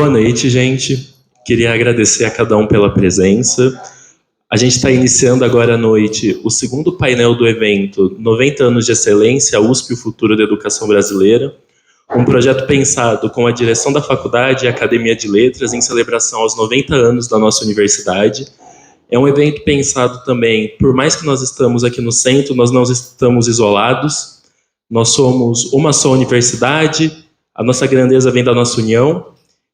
Boa noite, gente. Queria agradecer a cada um pela presença. A gente está iniciando agora à noite o segundo painel do evento 90 anos de excelência, a USP, o futuro da educação brasileira. Um projeto pensado com a direção da faculdade e a Academia de Letras em celebração aos 90 anos da nossa universidade. É um evento pensado também, por mais que nós estamos aqui no centro, nós não estamos isolados. Nós somos uma só universidade, a nossa grandeza vem da nossa união.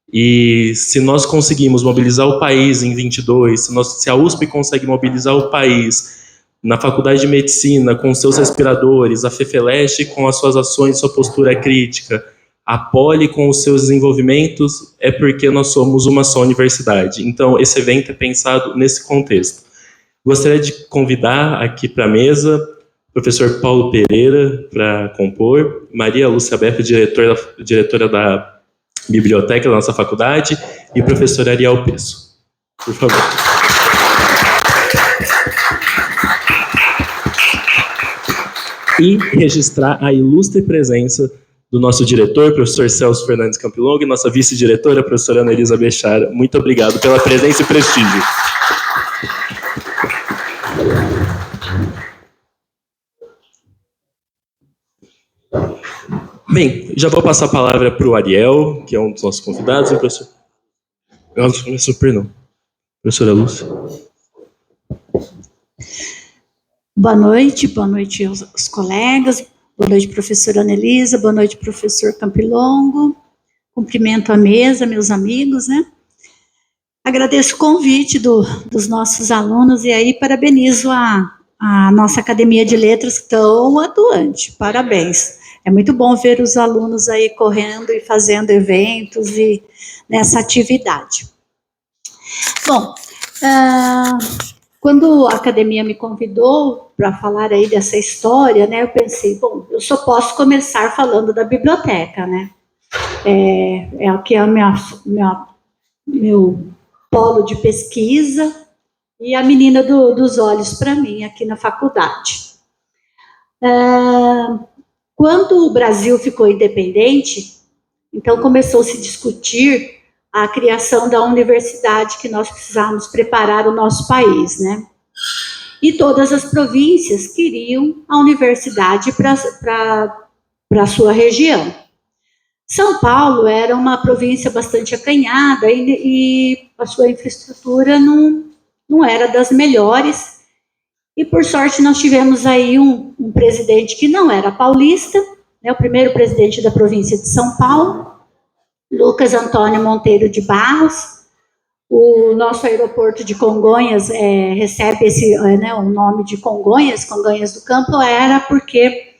E se nós conseguimos mobilizar o país em 22, se a USP consegue mobilizar o país na Faculdade de Medicina com seus respiradores, a FEFELESH com as suas ações, sua postura crítica, a Poli com os seus desenvolvimentos, é porque nós somos uma só universidade. Então, esse evento é pensado nesse contexto. Gostaria de convidar aqui para a mesa o professor Paulo Pereira para compor, Maria Lúcia Beppe, diretora da biblioteca da nossa faculdade, e o professor Ariel Pesso. Por favor. E registrar a ilustre presença do nosso diretor, professor Celso Fernandes Campilongo, e nossa vice-diretora, professora Ana Elisa Bechara. Muito obrigado pela presença e prestígio. Bem, já vou passar a palavra para o Ariel, que é um dos nossos convidados, e o professor... Professora Lúcia. Boa noite aos colegas, boa noite, professora Ana Elisa, boa noite, professor Campilongo. Cumprimento a mesa, meus amigos, né? Agradeço o convite dos nossos alunos e aí parabenizo a nossa Academia de Letras tão atuante. Parabéns. É muito bom ver os alunos aí correndo e fazendo eventos e nessa atividade. Bom, quando a academia me convidou para falar aí dessa história, né, eu pensei, bom, eu só posso começar falando da biblioteca, né? Aqui é meu polo de pesquisa e a menina dos olhos para mim aqui na faculdade. Quando o Brasil ficou independente, então começou a se discutir a criação da universidade que nós precisávamos preparar o nosso país, né? E todas as províncias queriam a universidade para a sua região. São Paulo era uma província bastante acanhada e a sua infraestrutura não era das melhores. E, por sorte, nós tivemos aí um presidente que não era paulista, né, o primeiro presidente da província de São Paulo, Lucas Antônio Monteiro de Barros. O nosso aeroporto de Congonhas recebe o nome de Congonhas do Campo, era porque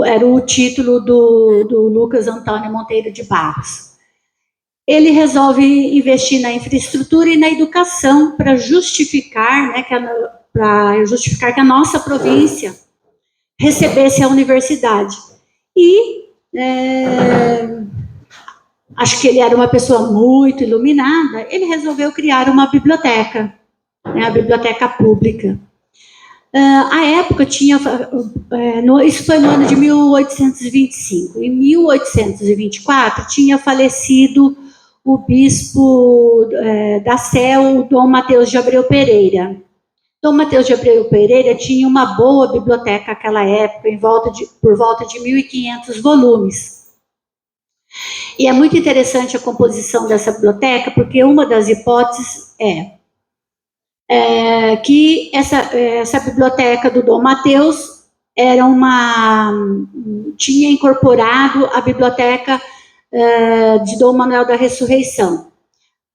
era o título do Lucas Antônio Monteiro de Barros. Ele resolve investir na infraestrutura e na educação para justificar, né, que a nossa província recebesse a universidade. E acho que ele era uma pessoa muito iluminada, ele resolveu criar uma biblioteca, né, a biblioteca pública. À época tinha, isso foi no ano de 1825, em 1824 tinha falecido o bispo da Sé, o Dom Mateus de Abreu Pereira. Dom Mateus de Abreu Pereira tinha uma boa biblioteca naquela época, por volta de 1.500 volumes. E é muito interessante a composição dessa biblioteca, porque uma das hipóteses que essa biblioteca do Dom Mateus tinha incorporado a biblioteca de Dom Manuel da Ressurreição.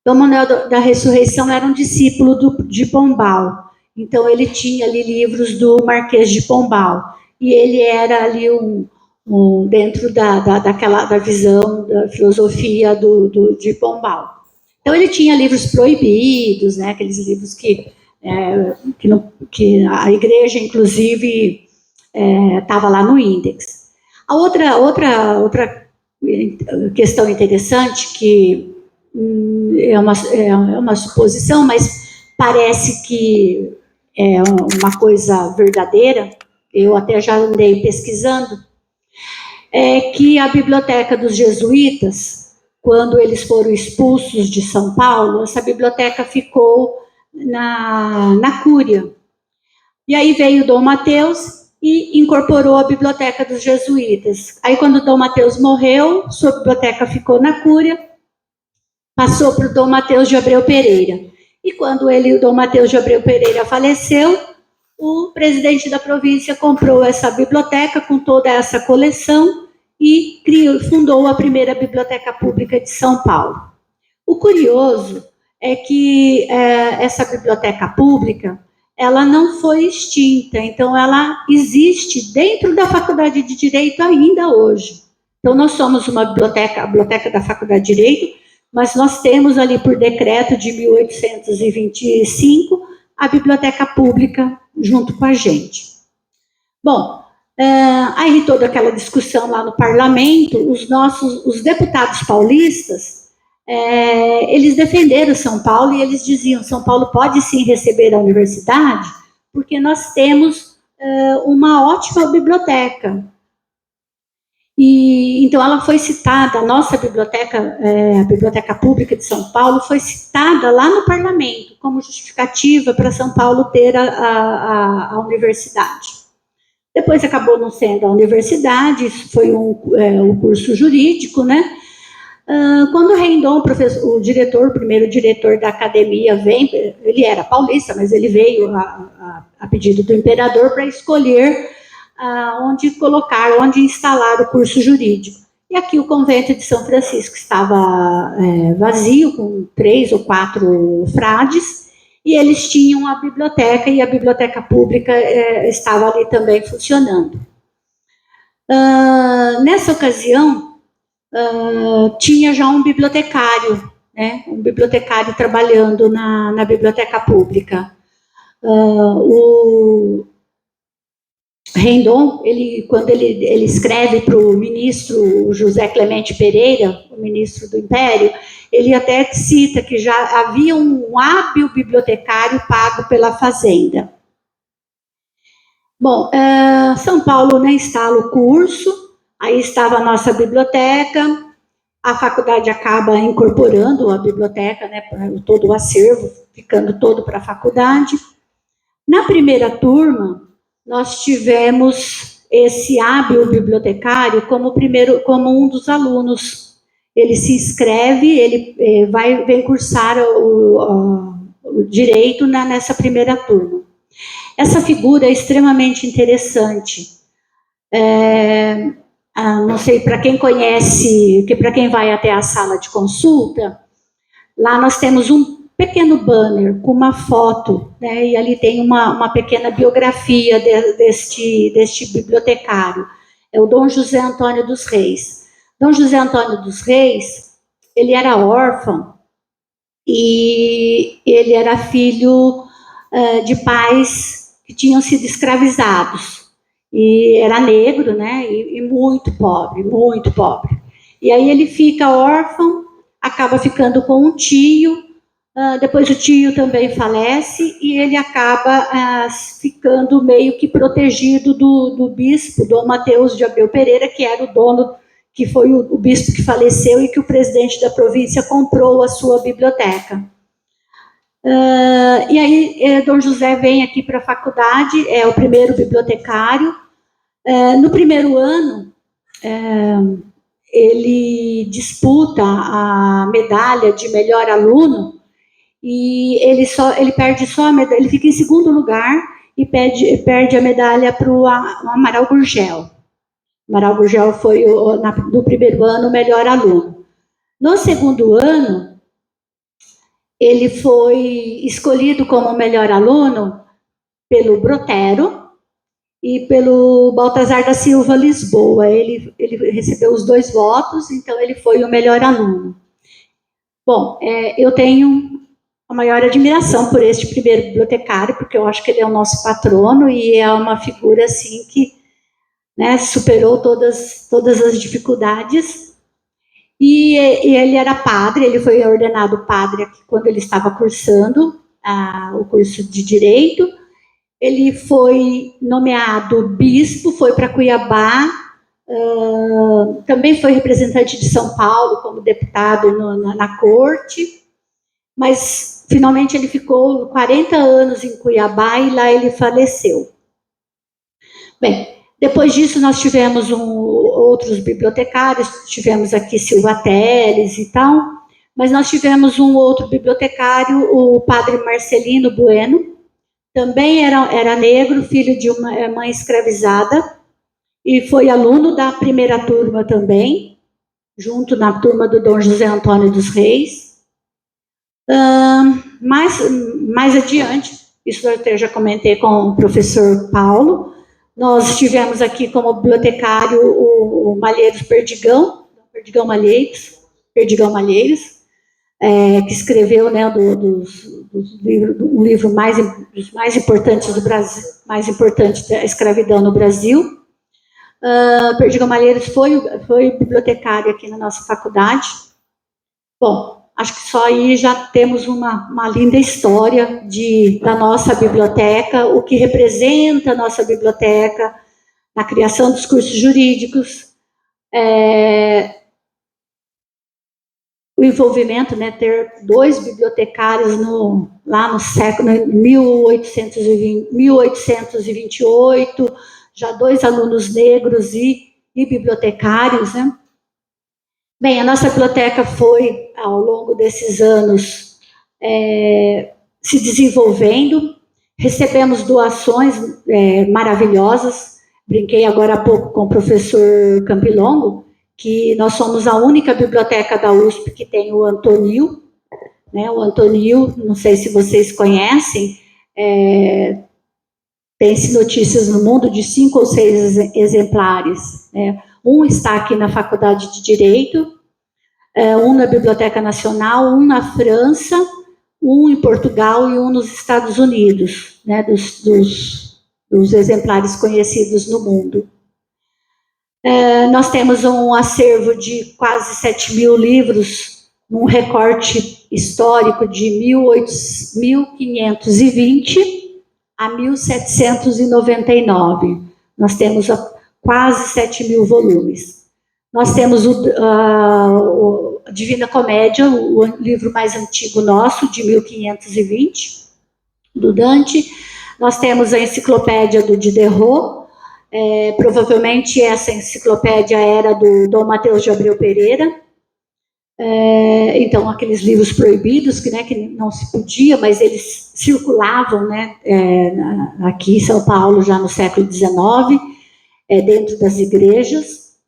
Dom Manuel da Ressurreição era um discípulo de Pombal, então ele tinha ali livros do Marquês de Pombal, e ele era ali dentro da visão da filosofia de Pombal. Então ele tinha livros proibidos, né, aqueles livros que a igreja, inclusive, estava lá no índex. A outra questão interessante, que é uma suposição, mas parece que é uma coisa verdadeira, eu até já andei pesquisando, é que a biblioteca dos jesuítas, quando eles foram expulsos de São Paulo, essa biblioteca ficou na Cúria. E aí veio Dom Mateus e incorporou a biblioteca dos jesuítas. Aí quando Dom Mateus morreu, sua biblioteca ficou na Cúria, passou para o Dom Mateus de Abreu Pereira. E quando o Dom Mateus de Abreu Pereira faleceu, o presidente da província comprou essa biblioteca com toda essa coleção e fundou a primeira biblioteca pública de São Paulo. O curioso é que essa biblioteca pública, ela não foi extinta, então ela existe dentro da Faculdade de Direito ainda hoje. Então nós somos uma biblioteca, a biblioteca da Faculdade de Direito, mas nós temos ali por decreto de 1825 a biblioteca pública junto com a gente. Bom, aí toda aquela discussão lá no parlamento, os deputados paulistas, eles defenderam São Paulo e eles diziam, São Paulo pode sim receber a universidade, porque nós temos uma ótima biblioteca. E então ela foi citada, a nossa biblioteca, a Biblioteca Pública de São Paulo, foi citada lá no parlamento como justificativa para São Paulo ter a universidade. Depois acabou não sendo a universidade, isso foi um curso jurídico, né? Quando Rendon, o primeiro diretor da academia, ele era paulista, mas ele veio a pedido do imperador para escolher onde instalar o curso jurídico. E aqui o convento de São Francisco estava vazio, com 3 ou 4 frades, e eles tinham a biblioteca, e a biblioteca pública estava ali também funcionando. Nessa ocasião, tinha já um bibliotecário, né, um trabalhando na biblioteca pública. O Rendon, quando ele escreve para o ministro José Clemente Pereira, o ministro do Império, ele até cita que já havia um hábil bibliotecário pago pela fazenda. Bom, São Paulo, né, instala o curso, aí estava a nossa biblioteca, a faculdade acaba incorporando a biblioteca, né, todo o acervo, ficando todo para a faculdade. Na primeira turma, nós tivemos esse hábil bibliotecário como um dos alunos. Ele se inscreve, ele vem cursar o direito nessa primeira turma. Essa figura é extremamente interessante. Não sei, para quem conhece, para quem vai até a sala de consulta, lá nós temos um pequeno banner com uma foto, né, e ali tem uma pequena biografia deste bibliotecário. É o Dom José Antônio dos Reis. Dom José Antônio dos Reis, ele era órfão e ele era filho de pais que tinham sido escravizados. E era negro, né, e muito pobre, muito pobre. E aí ele fica órfão, acaba ficando com um tio, depois o tio também falece e ele acaba ficando meio que protegido do bispo, Dom Mateus de Abreu Pereira, que era o dono, que foi o bispo que faleceu e que o presidente da província comprou a sua biblioteca. E aí Dom José vem aqui para a faculdade, é o primeiro bibliotecário. No primeiro ano, ele disputa a medalha de melhor aluno e ele perde só a medalha, ele fica em segundo lugar e perde a medalha para o Amaral Gurgel. Amaral Gurgel foi, no primeiro ano, o melhor aluno. No segundo ano, ele foi escolhido como melhor aluno pelo Brotero e pelo Baltazar da Silva Lisboa. Ele recebeu os 2 votos, então ele foi o melhor aluno. Bom, eu tenho a maior admiração por este primeiro bibliotecário, porque eu acho que ele é o nosso patrono e é uma figura assim que, né, superou todas as dificuldades. E ele era padre, ele foi ordenado padre aqui quando ele estava cursando o curso de Direito. Ele foi nomeado bispo, foi para Cuiabá também foi representante de São Paulo como deputado na corte, mas finalmente ele ficou 40 anos em Cuiabá e lá ele faleceu. Bem, depois disso nós tivemos outros bibliotecários, tivemos aqui Silva Teles e tal, mas nós tivemos um outro bibliotecário, o padre Marcelino Bueno, também era negro, filho de uma mãe escravizada, e foi aluno da primeira turma também, junto na turma do Dom José Antônio dos Reis. Mais adiante, isso eu já comentei com o professor Paulo, nós tivemos aqui como bibliotecário o Malheiros Perdigão Malheiros, que escreveu, né, um livro dos mais importantes do Brasil, mais importante da escravidão no Brasil. Perdigão Malheiros foi bibliotecário aqui na nossa faculdade. Bom, acho que só aí já temos uma linda história da nossa biblioteca, o que representa a nossa biblioteca na criação dos cursos jurídicos, o envolvimento, né, ter 2 bibliotecários lá no século 1828, já 2 alunos negros e bibliotecários, né? Bem, a nossa biblioteca foi, ao longo desses anos, se desenvolvendo, recebemos doações maravilhosas. Brinquei agora há pouco com o professor Campilongo, que nós somos a única biblioteca da USP que tem o Antonil, né? O Antonil, não sei se vocês conhecem, tem-se notícias no mundo de 5 ou 6 exemplares, né? Um está aqui na Faculdade de Direito, um na Biblioteca Nacional, um na França, um em Portugal e um nos Estados Unidos, né, dos exemplares conhecidos no mundo. Nós temos um acervo de quase 7.000 livros, num recorte histórico de 1520 a 1799. Nós temos quase 7.000 volumes. Nós temos a Divina Comédia, o livro mais antigo nosso, de 1520, do Dante. Nós temos a Enciclopédia do Diderot. Provavelmente essa enciclopédia era do Dom Mateus de Abreu Pereira. Então, aqueles livros proibidos, que não se podia, mas eles circulavam, né, aqui em São Paulo já no século XIX, dentro das igrejas.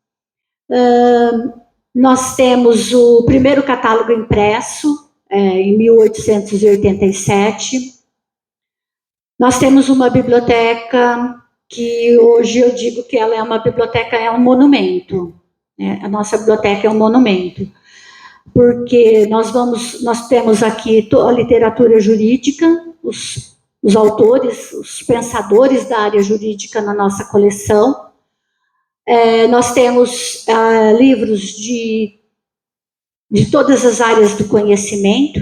Nós temos o primeiro catálogo impresso, em 1887. Nós temos uma biblioteca que hoje eu digo que ela é uma biblioteca, é um monumento. Né? A nossa biblioteca é um monumento, porque nós temos aqui a literatura jurídica, os autores, os pensadores da área jurídica na nossa coleção. Nós temos livros de todas as áreas do conhecimento.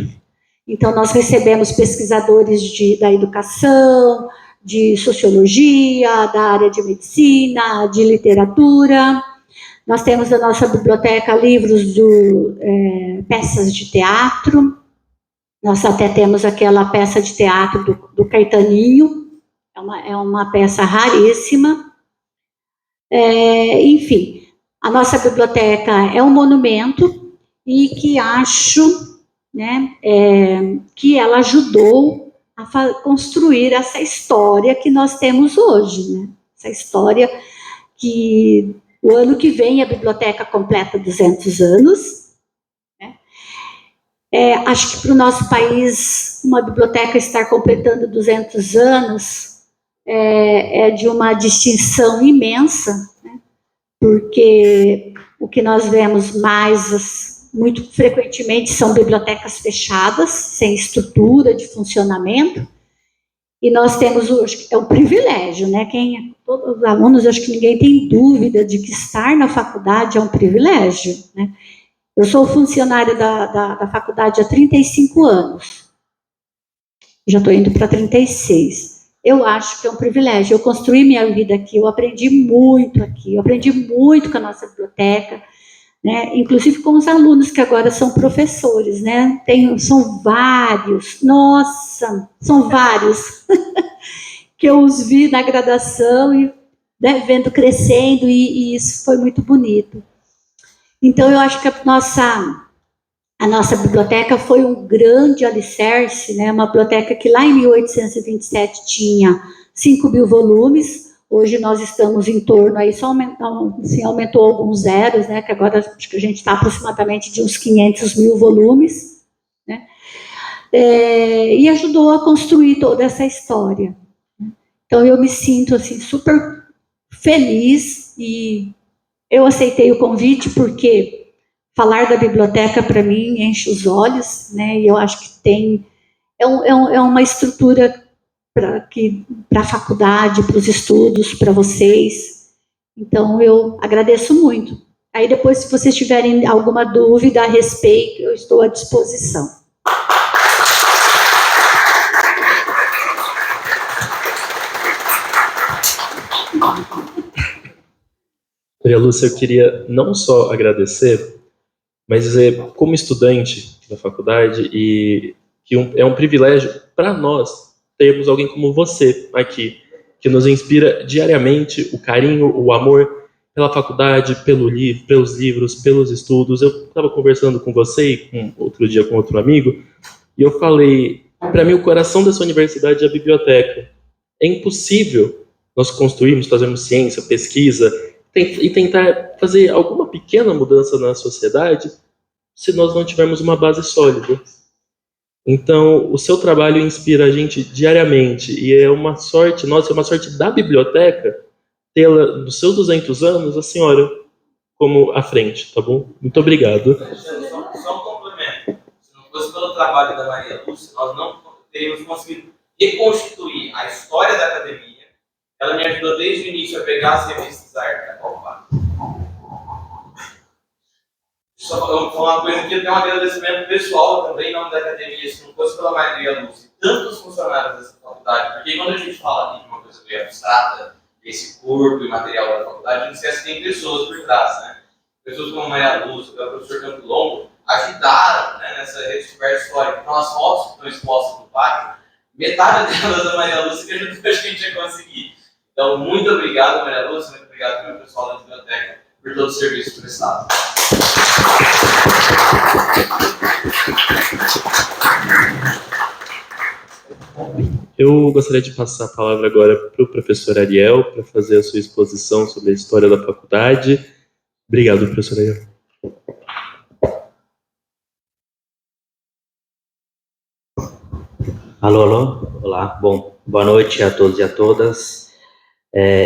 Então, nós recebemos pesquisadores da educação, de sociologia, da área de medicina, de literatura. Nós temos na nossa biblioteca livros peças de teatro. Nós até temos aquela peça de teatro do Caetaninho, é uma peça raríssima. Enfim, a nossa biblioteca é um monumento e que acho, né, que ela ajudou a construir essa história que nós temos hoje, né? Essa história que o ano que vem a biblioteca completa 200 anos. Né? Acho que para o nosso país, uma biblioteca estar completando 200 anos é de uma distinção imensa, né? Porque o que nós vemos muito frequentemente são bibliotecas fechadas, sem estrutura de funcionamento, e nós temos um privilégio, né? Todos os alunos, acho que ninguém tem dúvida de que estar na faculdade é um privilégio, né? Eu sou funcionária da faculdade há 35 anos, já estou indo para 36. eu acho que é um privilégio. Eu construí minha vida aqui, eu aprendi muito aqui, eu aprendi muito com a nossa biblioteca, né? Inclusive com os alunos que agora são professores, né? São vários, nossa, são vários que eu os vi na graduação e, né, vendo crescendo, e isso foi muito bonito. Então eu acho que a nossa biblioteca foi um grande alicerce, né? Uma biblioteca que lá em 1827 tinha 5.000 volumes, hoje nós estamos em torno, aí só aumentou alguns zeros, né? Que agora acho que a gente está aproximadamente de uns 500.000 volumes, né? E ajudou a construir toda essa história. Então eu me sinto assim super feliz, e eu aceitei o convite porque falar da biblioteca para mim enche os olhos, né? E eu acho que é uma estrutura para a faculdade, para os estudos, para vocês. Então eu agradeço muito. Aí depois, se vocês tiverem alguma dúvida a respeito, eu estou à disposição. Maria Lúcia, eu queria não só agradecer, mas dizer, como estudante da faculdade, e que é um privilégio para nós termos alguém como você aqui, que nos inspira diariamente o carinho, o amor pela faculdade, pelos livros, pelos estudos. Eu estava conversando com você e outro dia com outro amigo, e eu falei, para mim o coração dessa universidade é a biblioteca. É impossível nós construirmos, fazermos ciência, pesquisa, e tentar fazer alguma pequena mudança na sociedade se nós não tivermos uma base sólida. Então, o seu trabalho inspira a gente diariamente, e é uma sorte, nossa, é uma sorte da biblioteca tê-la, nos seus 200 anos, a senhora como à frente, tá bom? Muito obrigado. Só um complemento. Se não fosse pelo trabalho da Maria Lúcia, nós não teríamos conseguido reconstituir a história da academia. Ela me ajudou desde o início a pegar as revistas da Arca. Opa. Só uma coisa que eu tenho um agradecimento pessoal também em nome da academia, se não fosse pela Maria Lúcia e tantos funcionários dessa faculdade, porque quando a gente fala aqui de uma coisa meio abstrata, esse corpo e material da faculdade, a gente esquece que tem pessoas por trás, né? Pessoas como a Maria Lúcia, o professor Campo Longo, ajudaram, né, nessa redescoberta histórica. Então, as fotos que estão expostas no pátio, metade delas da Maria Lúcia que a gente ia conseguir. Então, muito obrigado, Maria Lúcia, muito obrigado também ao pessoal da biblioteca por todo o serviço prestado. Eu gostaria de passar a palavra agora para o professor Ariel, para fazer a sua exposição sobre a história da faculdade. Obrigado, professor Ariel. Alô, alô, olá, bom, boa noite a todos e a todas.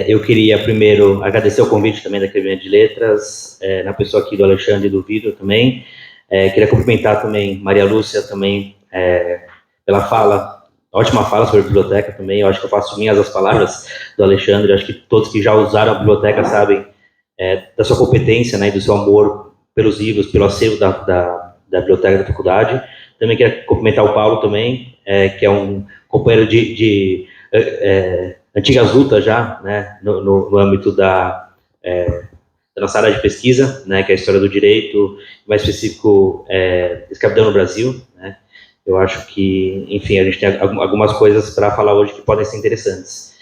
Eu queria primeiro agradecer o convite também da Academia de Letras, na pessoa aqui do Alexandre e do Vitor também. Queria cumprimentar também Maria Lúcia também pela fala, ótima fala sobre a biblioteca também. Eu acho que eu faço minhas as palavras do Alexandre. Eu acho que todos que já usaram a biblioteca sabem da sua competência, né, e do seu amor pelos livros, pelo acervo da biblioteca da faculdade. Também queria cumprimentar o Paulo também, que é um companheiro de antigas lutas já, né, no âmbito da nossa área de pesquisa, né, que é a história do direito, mais específico, escravidão no Brasil, né. Eu acho que, enfim, a gente tem algumas coisas para falar hoje que podem ser interessantes.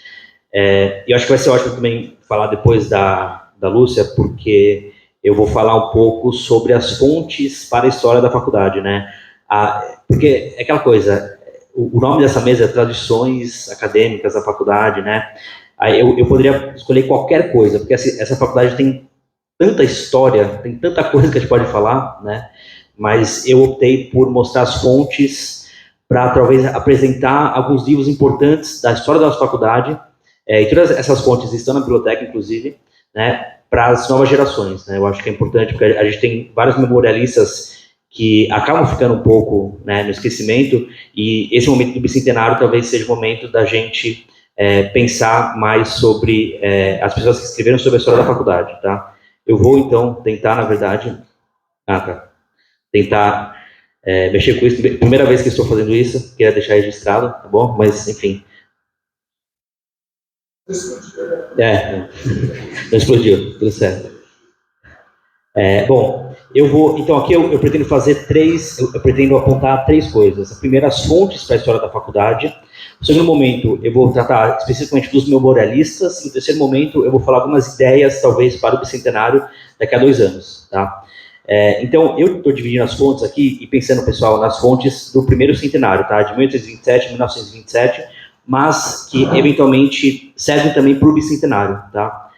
E eu acho que vai ser ótimo também falar depois da Lúcia, porque eu vou falar um pouco sobre as fontes para a história da faculdade, né. Porque é aquela coisa, o nome dessa mesa é Tradições Acadêmicas da Faculdade, né? Aí eu poderia escolher qualquer coisa, porque essa faculdade tem tanta história, tem tanta coisa que a gente pode falar, né? Mas eu optei por mostrar as fontes para talvez apresentar alguns livros importantes da história da nossa faculdade, e todas essas fontes estão na biblioteca, inclusive, né? Para as novas gerações, né? Eu acho que é importante, porque a gente tem vários memorialistas que acabam ficando um pouco, né, no esquecimento, e esse momento do bicentenário talvez seja o momento da gente pensar mais sobre as pessoas que escreveram sobre a história da faculdade, tá? Eu vou, então, tentar, na verdade, tentar mexer com isso. Primeira vez que estou fazendo isso, queria deixar registrado, tá bom? Mas, enfim, Não explodiu, tudo certo. Bom, então aqui eu pretendo fazer eu pretendo apontar 3 coisas. A primeira, as fontes para a história da faculdade. No segundo momento, eu vou tratar especificamente dos memorialistas. E no terceiro momento, eu vou falar algumas ideias, talvez, para o bicentenário daqui a 2 anos, tá? Então, eu estou dividindo as fontes aqui e pensando, pessoal, nas fontes do primeiro centenário, tá? De 1827 a 1927, mas que, eventualmente, servem também para o bicentenário, tá?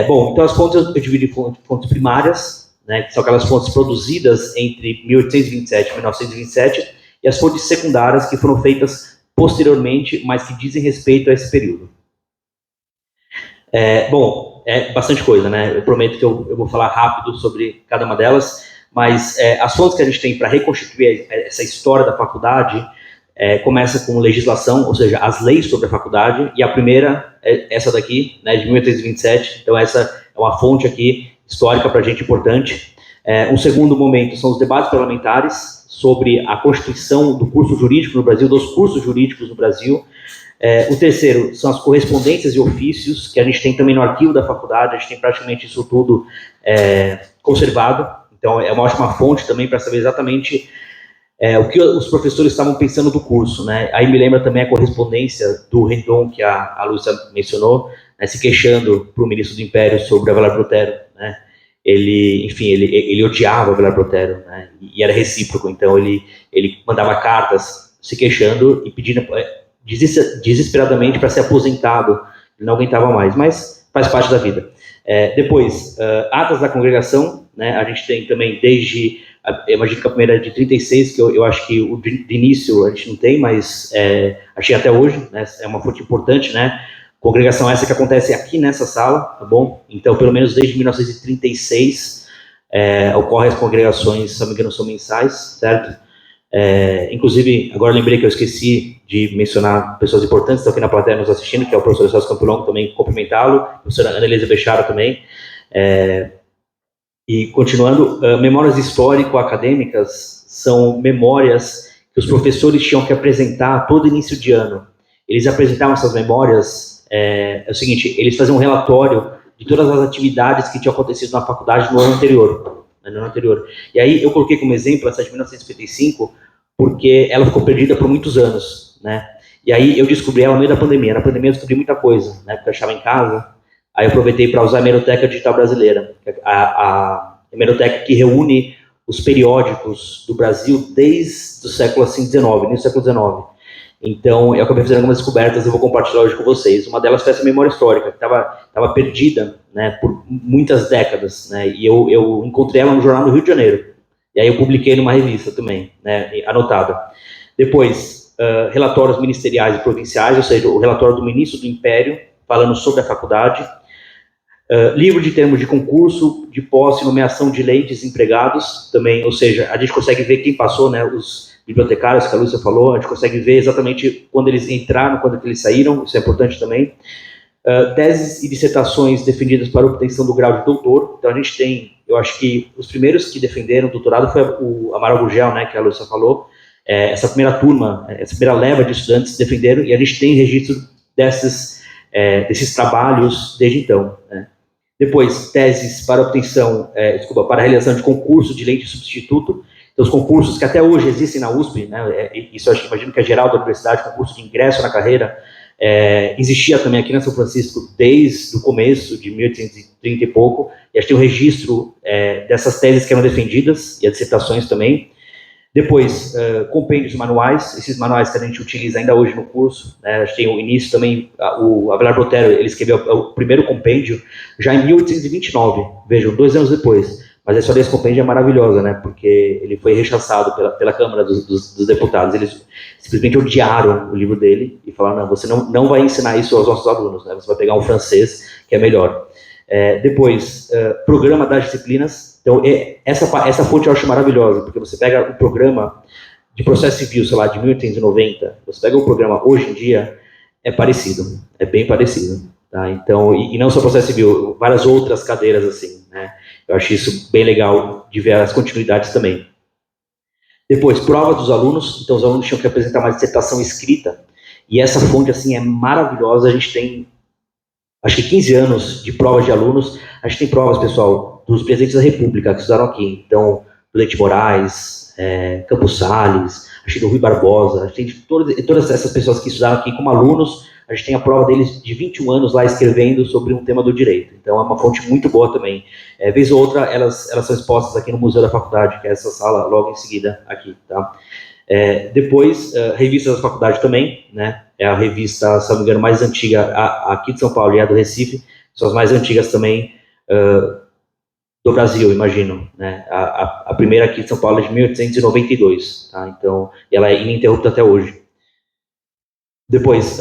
Bom, então as fontes eu dividi em fontes primárias, né, que são aquelas fontes produzidas entre 1827 e 1927, e as fontes secundárias que foram feitas posteriormente, mas que dizem respeito a esse período. Bom, é bastante coisa, né? Eu prometo que eu vou falar rápido sobre cada uma delas, mas as fontes que a gente tem para reconstituir essa história da faculdade começa com legislação, ou seja, as leis sobre a faculdade, e a primeira é essa daqui, né, de 1827, então essa é uma fonte aqui histórica para a gente importante. Um segundo momento são os debates parlamentares sobre a constituição do curso jurídico no Brasil, dos cursos jurídicos no Brasil. O terceiro são as correspondências e ofícios, que a gente tem também no arquivo da faculdade, a gente tem praticamente isso tudo conservado, então é uma ótima fonte também para saber exatamente o que os professores estavam pensando do curso, né? Aí me lembra também a correspondência do Rendon, que a Lúcia mencionou, né, se queixando para o ministro do Império sobre Avelar Brotero, né? Ele odiava Avelar Brotero, né? E era recíproco, então ele mandava cartas se queixando e pedindo desesperadamente para ser aposentado, ele não aguentava mais, mas faz parte da vida. Depois, atas da congregação, né? A gente tem também desde... Eu imagino que a primeira é de 36, que eu acho que o de início a gente não tem, mas achei até hoje, né, é uma fonte importante, né? Congregação essa que acontece aqui nessa sala, tá bom? Então, pelo menos desde 1936, ocorrem as congregações, se não me engano, são mensais, certo? Inclusive, agora eu lembrei que eu esqueci de mencionar pessoas importantes que estão aqui na plateia nos assistindo, que é o professor Celso Campolongo, também cumprimentá-lo, a professora Ana Elisa Bechara também. E continuando, memórias histórico-acadêmicas são memórias que os professores tinham que apresentar todo início de ano. Eles apresentavam essas memórias, o seguinte, eles faziam um relatório de todas as atividades que tinham acontecido na faculdade no ano anterior. E aí eu coloquei como exemplo essa de 1955, porque ela ficou perdida por muitos anos, né? E aí eu descobri ela no meio da pandemia. Na pandemia eu descobri muita coisa, né? Porque eu estava em casa. Aí eu aproveitei para usar a Hemeroteca Digital Brasileira, a hemeroteca que reúne os periódicos do Brasil desde o século assim, XIX, início do século XIX. Então, eu acabei fazendo algumas descobertas e vou compartilhar hoje com vocês. Uma delas foi essa memória histórica, que estava perdida, né, por muitas décadas, né, e eu encontrei ela no jornal do Rio de Janeiro. E aí eu publiquei numa revista também, né, anotada. Depois, relatórios ministeriais e provinciais, ou seja, o relatório do ministro do Império, falando sobre a faculdade. Livro de termos de concurso, de posse e nomeação de lei, desempregados também, ou seja, a gente consegue ver quem passou, né, os bibliotecários que a Lúcia falou, a gente consegue ver exatamente quando eles entraram, quando eles saíram, isso é importante também. Teses e dissertações defendidas para obtenção do grau de doutor, então a gente tem, eu acho que os primeiros que defenderam o doutorado foi o Amaral Gurgel, né, que a Lúcia falou, essa primeira turma, essa primeira leva de estudantes defenderam, e a gente tem registro desses trabalhos desde então, né. Depois, teses para obtenção, para a realização de concurso de lei de substituto. Então, os concursos que até hoje existem na USP, né, isso eu imagino que é geral da universidade, concurso de ingresso na carreira, existia também aqui na São Francisco desde o começo de 1830 e pouco, e a gente tem um registro dessas teses que eram defendidas, e as dissertações também. Depois, compêndios manuais, esses manuais que a gente utiliza ainda hoje no curso, né, a gente tem o início também, o Avelar Brotero, ele escreveu o primeiro compêndio já em 1829, vejam, 2 anos depois, mas a história desse compêndio é maravilhosa, né, porque ele foi rechaçado pela Câmara dos Deputados, eles simplesmente odiaram o livro dele e falaram, não, você não vai ensinar isso aos nossos alunos, né, você vai pegar um francês que é melhor. Depois, programa das disciplinas. Então, essa fonte eu acho maravilhosa, porque você pega o programa de processo civil, sei lá, de 1890, você pega o programa hoje em dia, é parecido, é bem parecido, tá? Então, e não só processo civil, várias outras cadeiras assim, né? Eu acho isso bem legal de ver as continuidades também. Depois, prova dos alunos, então os alunos tinham que apresentar uma dissertação escrita, e essa fonte, assim, é maravilhosa, a gente tem acho que 15 anos de provas de alunos. A gente tem provas, pessoal, dos presidentes da República que estudaram aqui. Então, Leite Moraes, Campos Salles, a gente tem o Rui Barbosa, a gente tem todas essas pessoas que estudaram aqui como alunos. A gente tem a prova deles de 21 anos lá escrevendo sobre um tema do direito. Então, é uma fonte muito boa também. Vez ou outra, elas são expostas aqui no Museu da Faculdade, que é essa sala logo em seguida aqui, tá? Depois, revistas da faculdade também, né? É a revista, se não me engano, mais antiga aqui de São Paulo e a do Recife, são as mais antigas também do Brasil, imagino, né? A primeira aqui de São Paulo é de 1892, tá? Então, ela é ininterrupta até hoje. Depois,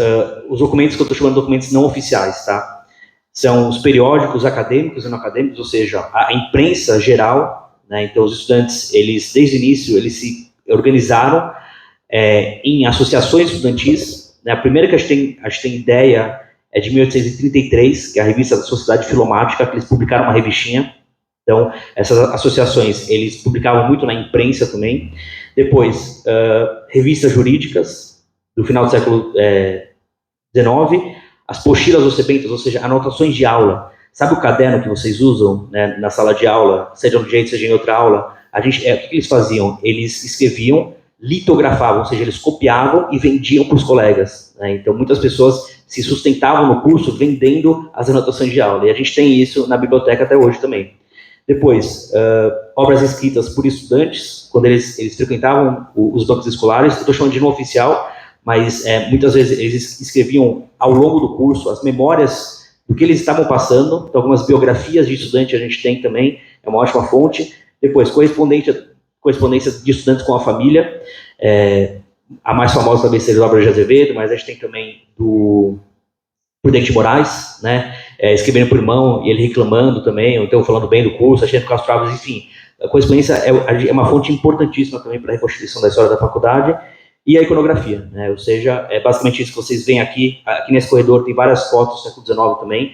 os documentos que eu estou chamando de documentos não oficiais, tá? São os periódicos acadêmicos e não acadêmicos, ou seja, a imprensa geral, né? Então, os estudantes, eles, desde o início, eles se organizaram em associações estudantis, né? A primeira que a gente tem ideia é de 1833, que é a revista da Sociedade Filomática, que eles publicaram uma revistinha. Então, essas associações, eles publicavam muito na imprensa também. Depois, revistas jurídicas, do final do século XIX, as pochilas ocebentas, ou seja, anotações de aula. Sabe o caderno que vocês usam, né, na sala de aula, seja de um jeito, seja em outra aula? O que eles faziam? Eles escreviam, litografavam, ou seja, eles copiavam e vendiam para os colegas, né? Então, muitas pessoas se sustentavam no curso vendendo as anotações de aula. E a gente tem isso na biblioteca até hoje também. Depois, obras escritas por estudantes, quando eles frequentavam os bancos escolares. Eu estou chamando de não oficial, mas muitas vezes eles escreviam ao longo do curso as memórias do que eles estavam passando. Então, algumas biografias de estudante a gente tem também, é uma ótima fonte. Depois, correspondência de estudantes com a família, a mais famosa talvez seja a obra de Azevedo, mas a gente tem também do Prudente Moraes, né, escrevendo por irmão e ele reclamando também, ou então falando bem do curso, achando com as provas, enfim. A correspondência é uma fonte importantíssima também para a reconstituição da história da faculdade. E a iconografia, né? Ou seja, é basicamente isso que vocês veem aqui nesse corredor, tem várias fotos do século XIX também.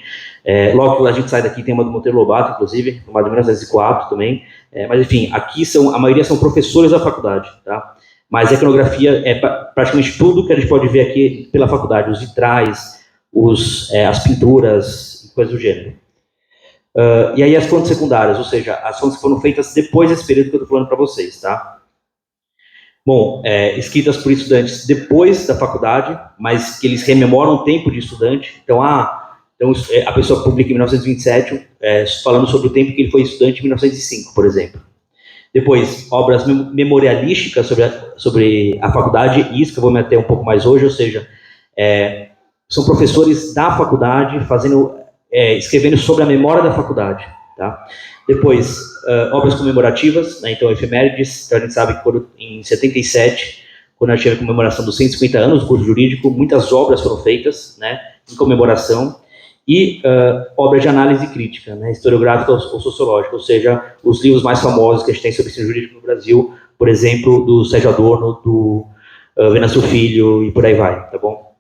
Logo que a gente sai daqui tem uma do Monteiro Lobato, inclusive, uma de 1904 também. Mas enfim, aqui a maioria são professores da faculdade, tá? Mas a iconografia é praticamente tudo que a gente pode ver aqui pela faculdade, os vitrais, as pinturas, coisas do gênero. E aí as fontes secundárias, ou seja, as fontes que foram feitas depois desse período que eu estou falando para vocês, tá? Bom, escritas por estudantes depois da faculdade, mas que eles rememoram o tempo de estudante. Então, a pessoa publica em 1927, falando sobre o tempo que ele foi estudante em 1905, por exemplo. Depois, obras memorialísticas sobre a faculdade, e isso que eu vou me ater um pouco mais hoje, ou seja, são professores da faculdade escrevendo sobre a memória da faculdade, tá? Depois, obras comemorativas, né? Então, efemérides. Então, a gente sabe que em 77, quando a gente teve a comemoração dos 150 anos do curso jurídico, muitas obras foram feitas, né, em comemoração. E obras de análise crítica, né, historiográfica ou sociológica, ou seja, os livros mais famosos que a gente tem sobre ensino jurídico no Brasil, por exemplo, do Sérgio Adorno, do Venâncio Filho e por aí vai, tá bom?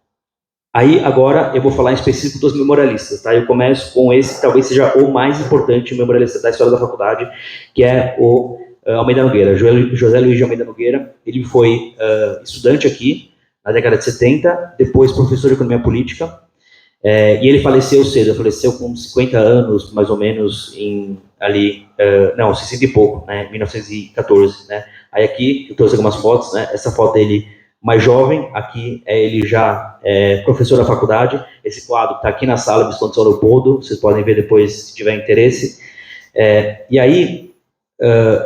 Aí, agora, eu vou falar em específico dos memorialistas, tá? Eu começo com esse que talvez seja o mais importante memorialista da história da faculdade, que é o Almeida Nogueira, José Luiz de Almeida Nogueira. Ele foi estudante aqui, na década de 70, depois professor de Economia Política, e ele faleceu cedo, faleceu com 50 anos, mais ou menos, 60 e pouco, né, 1914, né? Aí aqui, eu trouxe algumas fotos, né? Essa foto dele mais jovem, aqui ele já professor da faculdade. Esse quadro está aqui na sala do Visconde São Leopoldo, vocês podem ver depois se tiver interesse. E aí,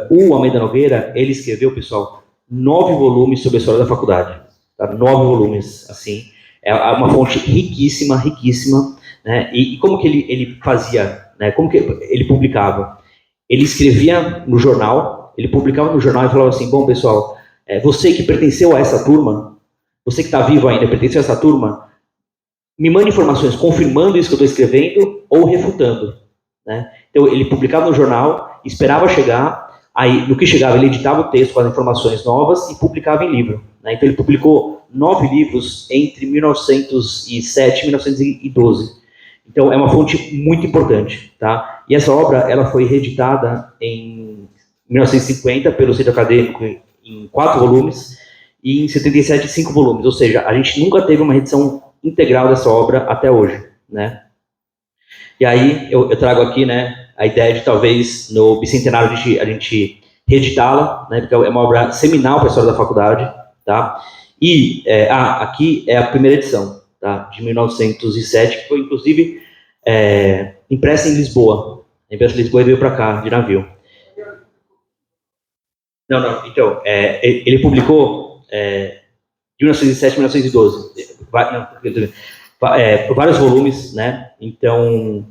o Almeida Nogueira, ele escreveu, pessoal, 9 volumes sobre a história da faculdade, tá? 9 volumes, assim, é uma fonte riquíssima, riquíssima, né? E como que ele fazia, né? Como que ele publicava? Ele escrevia no jornal, ele publicava no jornal e falava assim: bom, pessoal, você que pertenceu a essa turma, você que está vivo ainda, pertenceu a essa turma, me mande informações confirmando isso que eu estou escrevendo ou refutando, né? Então, ele publicava no jornal, esperava chegar, aí, no que chegava, ele editava o texto com as informações novas e publicava em livro, né? Então, ele publicou 9 livros entre 1907 e 1912. Então, é uma fonte muito importante, tá? E essa obra, ela foi reeditada em 1950 pelo Centro Acadêmico em 4 volumes, e em 77, 5 volumes, ou seja, a gente nunca teve uma edição integral dessa obra até hoje, né? E aí eu trago aqui, né, a ideia de talvez no bicentenário a gente reeditá-la, né, porque é uma obra seminal para a história da faculdade, tá? E aqui é a primeira edição, tá, de 1907, que foi inclusive impressa em Lisboa. A impressa em Lisboa e veio para cá de navio. Não, então, ele publicou de 1907 a 1912, vários volumes, né? Então,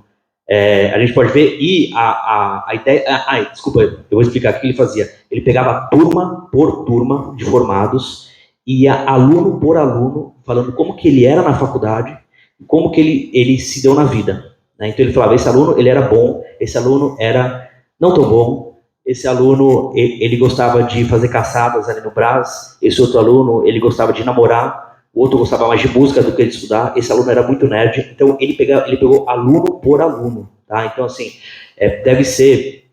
a gente pode ver, e a ideia... desculpa, eu vou explicar o que ele fazia. Ele pegava turma por turma de formados, e ia aluno por aluno, falando como que ele era na faculdade, como que ele se deu na vida. Né? Então, ele falava, esse aluno, ele era bom, esse aluno era não tão bom, esse aluno, ele gostava de fazer caçadas ali no Brás, esse outro aluno, ele gostava de namorar, o outro gostava mais de música do que de estudar, esse aluno era muito nerd, então ele pegou aluno por aluno, tá? Então, assim, deve ser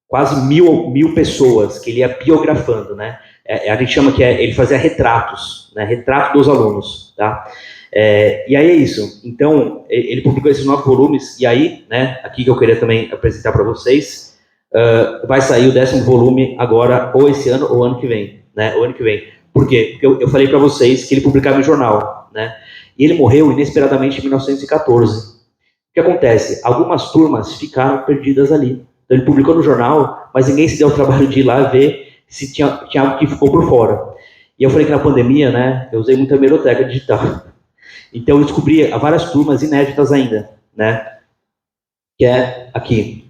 quase mil pessoas que ele ia biografando, né? A gente chama que ele fazia retratos, né? Retrato dos alunos, tá? E aí é isso. Então, ele publicou esses 9 volumes, e aí, né, aqui que eu queria também apresentar para vocês, vai sair o 10º volume agora, ou esse ano, ou ano que vem, né? O ano que vem. Por quê? Porque eu falei para vocês que ele publicava em jornal, né? E ele morreu inesperadamente em 1914. O que acontece? Algumas turmas ficaram perdidas ali. Então ele publicou no jornal, mas ninguém se deu o trabalho de ir lá ver se tinha algo que ficou por fora. E eu falei que na pandemia, né, eu usei muita hemeroteca digital. Então eu descobri várias turmas inéditas ainda, né? Que é aqui.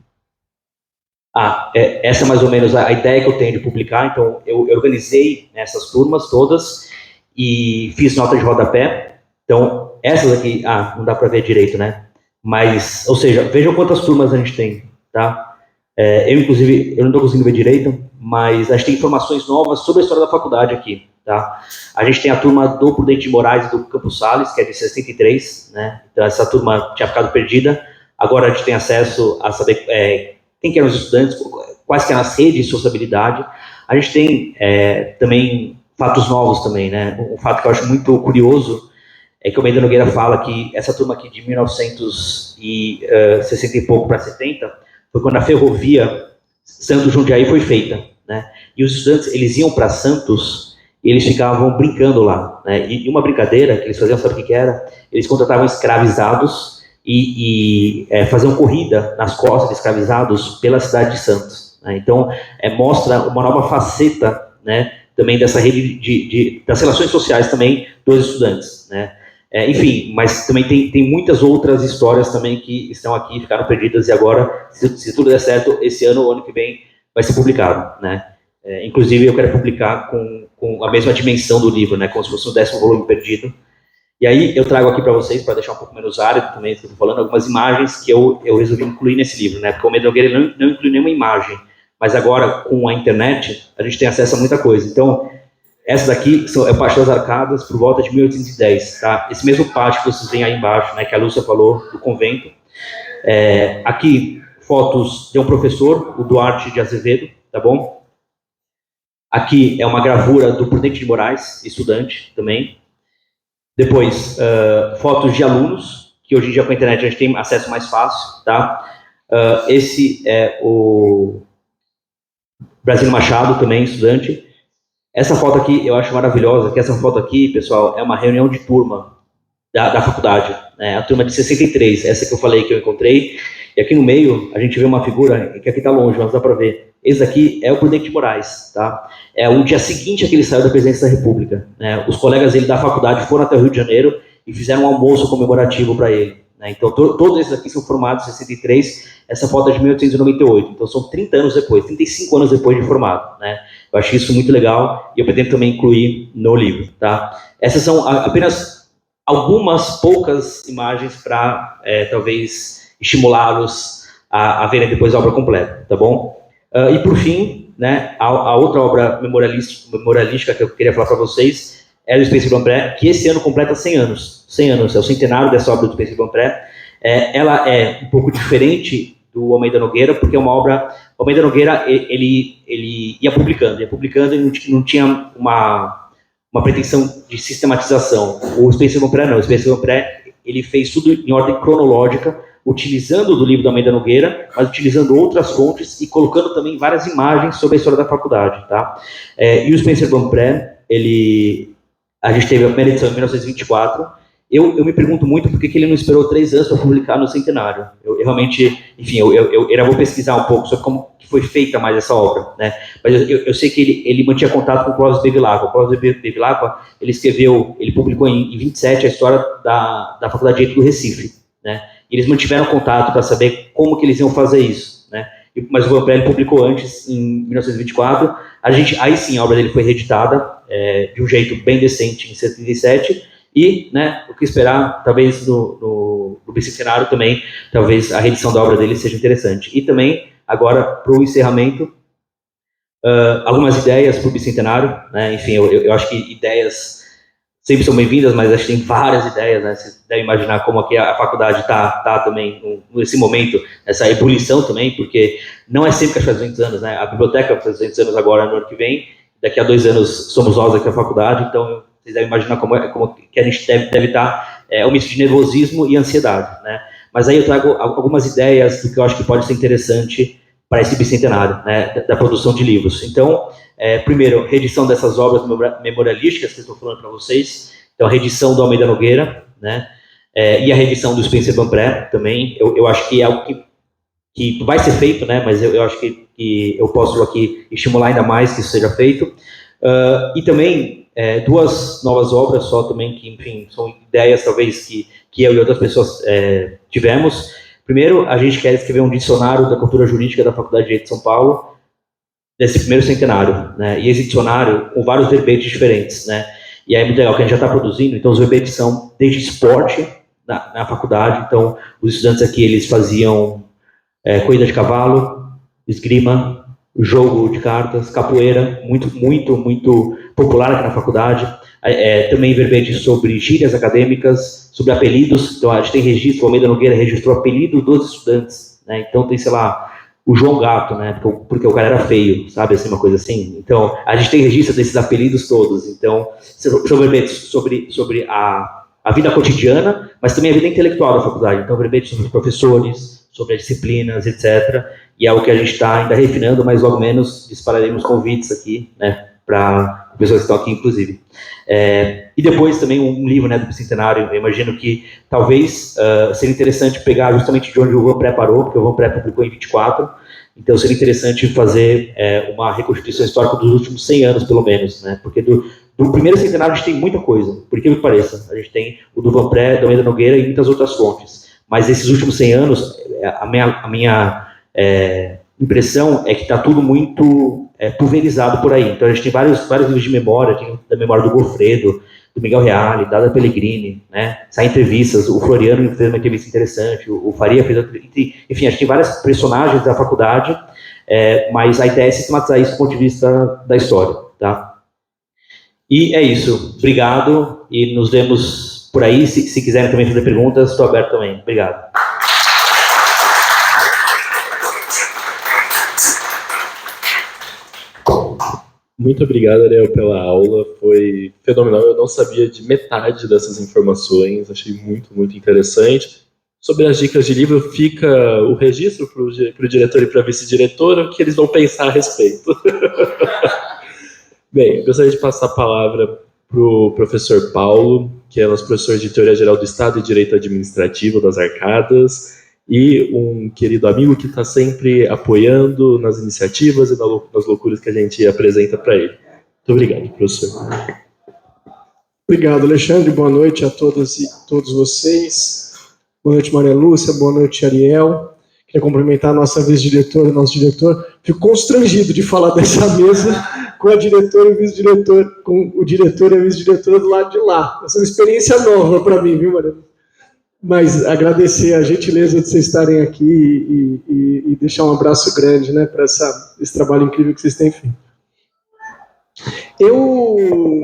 Essa é mais ou menos a ideia que eu tenho de publicar. Então, eu organizei essas turmas todas e fiz nota de rodapé. Então, essas aqui, não dá para ver direito, né? Mas, ou seja, vejam quantas turmas a gente tem, tá? Inclusive, eu não estou conseguindo ver direito, mas a gente tem informações novas sobre a história da faculdade aqui, tá? A gente tem a turma do Prudente de Moraes e do Campos Sales, que é de 63, né? Então, essa turma tinha ficado perdida. Agora a gente tem acesso a saber quem que eram os estudantes, quais que eram as redes de sociabilidade. A gente tem também fatos novos também, né? Um fato que eu acho muito curioso é que o Almeida Nogueira fala que essa turma aqui de 1960 e pouco para 70 foi quando a ferrovia Santos-Jundiaí foi feita, né? E os estudantes, eles iam para Santos e eles ficavam brincando lá, né? E uma brincadeira que eles faziam, sabe o que era? Eles contratavam escravizados e faziam corrida nas costas de escravizados pela cidade de Santos. Né? Então, mostra uma nova faceta, né, também dessa rede das relações sociais também dos estudantes. Né? Enfim, mas também tem muitas outras histórias também que estão aqui, ficaram perdidas, e agora, se tudo der certo, esse ano ou ano que vem vai ser publicado. Né? Inclusive, eu quero publicar com a mesma dimensão do livro, né, como se fosse um 10º volume perdido. E aí eu trago aqui para vocês, para deixar um pouco menos árido também, que eu estou falando, algumas imagens que eu resolvi incluir nesse livro, né? Porque o Almeida Nogueira não inclui nenhuma imagem, mas agora, com a internet, a gente tem acesso a muita coisa. Então, essa daqui é o Pátio das Arcadas, por volta de 1810, tá? Esse mesmo pátio que vocês veem aí embaixo, né, que a Lúcia falou, do convento. Aqui, fotos de um professor, o Duarte de Azevedo, tá bom? Aqui é uma gravura do Prudente de Moraes, estudante também. Depois, fotos de alunos, que hoje em dia com a internet a gente tem acesso mais fácil, tá? Esse é o Brasílio Machado, também estudante. Essa foto aqui eu acho maravilhosa, que essa foto aqui, pessoal, é uma reunião de turma da faculdade, né? A turma de 63, essa que eu falei que eu encontrei. E aqui no meio a gente vê uma figura, que aqui está longe, mas dá para ver. Esse daqui é o Prudente de Moraes, tá? É o dia seguinte a que ele saiu da presidência da República. Né? Os colegas dele da faculdade foram até o Rio de Janeiro e fizeram um almoço comemorativo para ele. Né? Então, todos esses aqui são formados em 63, essa foto é de 1898. Então, são 30 anos depois, 35 anos depois de formado. Né? Eu acho isso muito legal e eu pretendo também incluir no livro. Tá? Essas são apenas algumas poucas imagens para, talvez, estimulá-los a verem depois a obra completa. Tá bom? E por fim, né, a outra obra memorialística que eu queria falar para vocês é do Spencer Blampré, que esse ano completa 100 anos. 100 anos, é o centenário dessa obra do Spencer Blampré. Ela é um pouco diferente do Almeida Nogueira, porque é uma obra... O Almeida Nogueira, ele ia publicando e não tinha uma pretensão de sistematização. O Spencer Blampré não. O Spencer Blampré, ele fez tudo em ordem cronológica utilizando do livro da Almeida Nogueira, mas utilizando outras fontes e colocando também várias imagens sobre a história da faculdade, tá? E o Spencer Van Prem, a gente teve a primeira edição em 1924. Eu me pergunto muito por que ele não esperou 3 anos para publicar no centenário. Eu realmente, enfim, eu ainda vou pesquisar um pouco sobre como que foi feita mais essa obra, né? Mas eu sei que ele mantinha contato com o Clóvis Bevilacqua. O Clóvis Bevilacqua, ele publicou em 27 a história da Faculdade de Direito do Recife, né? E eles mantiveram contato para saber como que eles iam fazer isso, né? Mas o Van Prem publicou antes, em 1924. Aí sim, a obra dele foi reeditada de um jeito bem decente em 77. E, né, o que esperar, talvez no bicentenário também, talvez a reedição da obra dele seja interessante. E também, agora, para o encerramento, algumas ideias para o bicentenário, né? Enfim, eu acho que ideias sempre são bem-vindas, mas acho que tem várias ideias, né? Vocês devem imaginar como aqui a faculdade está também, nesse momento, essa ebulição também, porque não é sempre que faz 200 anos, né? A biblioteca faz 200 anos agora, no ano que vem, daqui a 2 anos somos nós aqui a faculdade, então vocês devem imaginar como que a gente deve estar, um misto de nervosismo e ansiedade, né? Mas aí eu trago algumas ideias do que eu acho que pode ser interessante para esse bicentenário, né, da produção de livros. Então, primeiro, reedição dessas obras memorialísticas que eu estou falando para vocês, então a reedição do Almeida Nogueira, né, e a reedição do Spencer Van Prem também, eu acho que é algo que vai ser feito, né, mas eu acho que eu posso aqui estimular ainda mais que isso seja feito. E também 2 novas obras só também, que, enfim, são ideias talvez que eu e outras pessoas tivemos. Primeiro, a gente quer escrever um dicionário da cultura jurídica da Faculdade de Direito de São Paulo, desse primeiro centenário, né? E esse dicionário com vários verbetes diferentes, né? E aí é muito legal que a gente já está produzindo, então os verbetes são desde esporte na faculdade, então os estudantes aqui, eles faziam corrida de cavalo, esgrima, jogo de cartas, capoeira, muito popular aqui na faculdade. Também verbetes sobre gírias acadêmicas, sobre apelidos. Então a gente tem registro, o Almeida Nogueira registrou apelido dos estudantes, né? Então tem, sei lá, o João Gato, né? Porque o cara era feio, sabe? Assim, uma coisa assim. Então a gente tem registro desses apelidos todos. Então são verbetes sobre a vida cotidiana, mas também a vida intelectual da faculdade. Então verbetes sobre os professores, sobre as disciplinas, etc. E é o que a gente está ainda refinando, mas logo menos dispararemos convites aqui, né, para pessoas que estão aqui, inclusive. E depois também um livro, né, do bicentenário. Eu imagino que talvez seria interessante pegar justamente de onde o Van Prem parou, porque o Van Prem publicou em 24, então seria interessante fazer uma reconstituição histórica dos últimos 100 anos, pelo menos, né, porque do primeiro centenário a gente tem muita coisa, por incrível que pareça. A gente tem o do Van Prem, da Almeida Nogueira e muitas outras fontes, mas esses últimos 100 anos, a minha impressão é que está tudo muito pulverizado por aí. Então a gente tem vários livros de memória, tem da memória do Goffredo, do Miguel Reale, Dada Pellegrini, né? Saem entrevistas, o Floriano fez uma entrevista interessante, o Faria fez outra, enfim, a gente tem vários personagens da faculdade, mas a ideia é sistematizar isso do ponto de vista da história, tá? E é isso. Obrigado e nos vemos por aí. Se quiserem também fazer perguntas, estou aberto também. Obrigado. Muito obrigado, Ariel, pela aula, foi fenomenal, eu não sabia de metade dessas informações, achei muito interessante. Sobre as dicas de livro, fica o registro para o diretor e para a vice-diretora, o que eles vão pensar a respeito. Bem, eu gostaria de passar a palavra para o professor Paulo, que é nosso professor de Teoria Geral do Estado e Direito Administrativo das Arcadas, e um querido amigo que está sempre apoiando nas iniciativas e nas loucuras que a gente apresenta para ele. Muito obrigado, professor. Obrigado, Alexandre. Boa noite a todas e todos vocês. Boa noite, Maria Lúcia. Boa noite, Ariel. Queria cumprimentar a nossa vice-diretora, nosso diretor. Fico constrangido de falar dessa mesa com a diretora e o vice-diretor, com o diretor e a vice-diretora do lado de lá. Essa é uma experiência nova para mim, viu, Maria Lúcia? Mas agradecer a gentileza de vocês estarem aqui e deixar um abraço grande, né, para esse trabalho incrível que vocês têm feito. Eu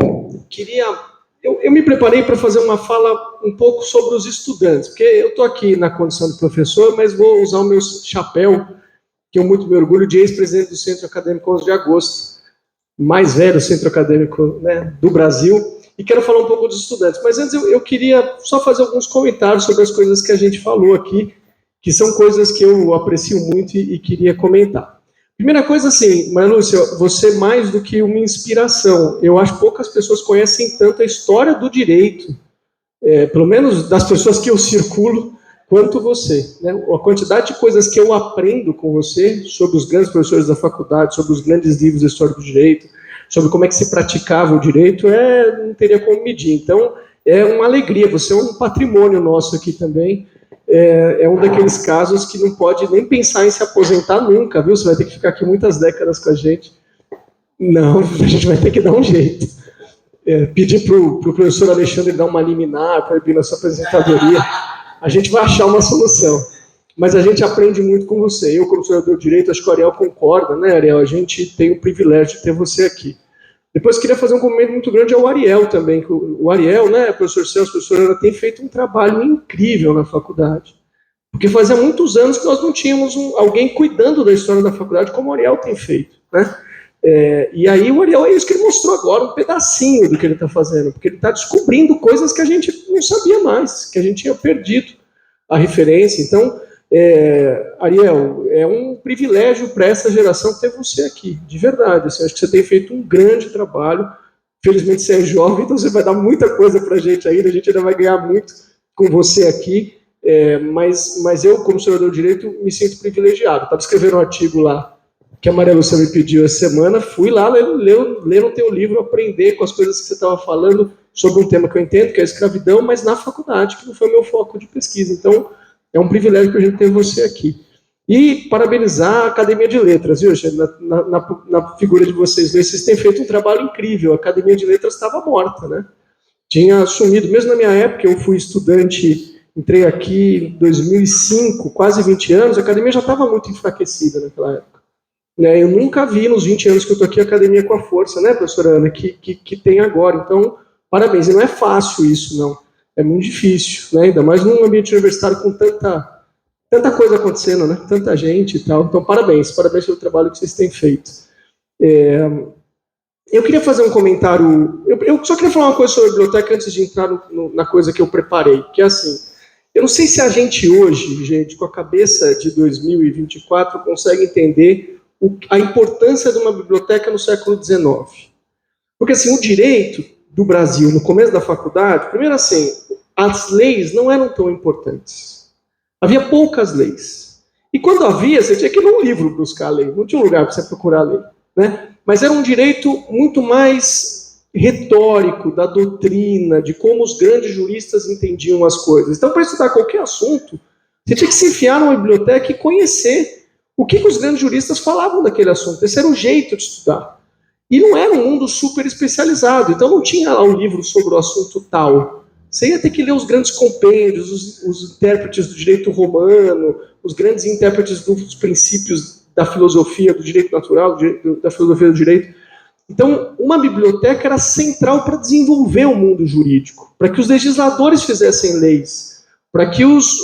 me preparei para fazer uma fala um pouco sobre os estudantes, porque eu estou aqui na condição de professor, mas vou usar o meu chapéu, que eu muito me orgulho, de ex-presidente do Centro Acadêmico 11 de Agosto, mais velho centro acadêmico, né, do Brasil, e quero falar um pouco dos estudantes. Mas antes eu queria só fazer alguns comentários sobre as coisas que a gente falou aqui, que são coisas que eu aprecio muito e queria comentar. Primeira coisa, assim, Maria Lúcia, você mais do que uma inspiração. Eu acho que poucas pessoas conhecem tanto a história do direito, pelo menos das pessoas que eu circulo, quanto você. Né? A quantidade de coisas que eu aprendo com você, sobre os grandes professores da faculdade, sobre os grandes livros da história do direito, sobre como é que se praticava o direito, não teria como medir. Então, é uma alegria, você é um patrimônio nosso aqui também. É um daqueles casos que não pode nem pensar em se aposentar nunca, viu? Você vai ter que ficar aqui muitas décadas com a gente. Não, a gente vai ter que dar um jeito. Pedir para o professor Alexandre dar uma liminar para ele vir na sua apresentadoria. A gente vai achar uma solução. Mas a gente aprende muito com você. Eu, como senhor do direito, acho que o Ariel concorda, né, Ariel? A gente tem o privilégio de ter você aqui. Depois queria fazer um comentário muito grande ao Ariel também. O Ariel, né, professor Celso, professora Ana, tem feito um trabalho incrível na faculdade. Porque fazia muitos anos que nós não tínhamos alguém cuidando da história da faculdade como o Ariel tem feito, né? E aí o Ariel é isso que ele mostrou agora, um pedacinho do que ele está fazendo, porque ele está descobrindo coisas que a gente não sabia mais, que a gente tinha perdido a referência. Então, Ariel, é um privilégio para essa geração ter você aqui, de verdade. Assim, acho que você tem feito um grande trabalho. Felizmente você é jovem, então você vai dar muita coisa para a gente ainda vai ganhar muito com você aqui. Mas eu, como senhor do direito, me sinto privilegiado. Estava escrevendo um artigo lá que a Maria Lúcia me pediu essa semana, fui lá ler no teu livro, aprender com as coisas que você estava falando sobre um tema que eu entendo, que é a escravidão, mas na faculdade, que não foi o meu foco de pesquisa. Então, é um privilégio para a gente ter você aqui. E parabenizar a Academia de Letras, viu, gente? Na figura de vocês dois, vocês têm feito um trabalho incrível. A Academia de Letras estava morta, né? Tinha sumido, mesmo na minha época, eu fui estudante, entrei aqui em 2005, quase 20 anos, a academia já estava muito enfraquecida naquela época. Eu nunca vi nos 20 anos que eu estou aqui a academia com a força, né, professora Ana, que tem agora. Então, parabéns. E não é fácil isso, não. É muito difícil, né? Ainda mais num ambiente universitário com tanta coisa acontecendo, né? Tanta gente e tal. Então, parabéns pelo trabalho que vocês têm feito. Eu queria fazer um comentário. Eu só queria falar uma coisa sobre a biblioteca antes de entrar na coisa que eu preparei, que é assim. Eu não sei se a gente hoje, gente, com a cabeça de 2024, consegue entender a importância de uma biblioteca no século XIX. Porque, assim, o direito do Brasil, no começo da faculdade, primeiro assim, as leis não eram tão importantes. Havia poucas leis. E quando havia, você tinha que ir num livro buscar a lei, não tinha um lugar para você procurar a lei, né? Mas era um direito muito mais retórico, da doutrina, de como os grandes juristas entendiam as coisas. Então, para estudar qualquer assunto, você tinha que se enfiar numa biblioteca e conhecer o que os grandes juristas falavam daquele assunto. Esse era o jeito de estudar. E não era um mundo super especializado, então não tinha lá um livro sobre o assunto tal. Você ia ter que ler os grandes compêndios, os intérpretes do direito romano, os grandes intérpretes dos princípios da filosofia do direito natural, da filosofia do direito. Então, uma biblioteca era central para desenvolver o mundo jurídico, para que os legisladores fizessem leis, para que os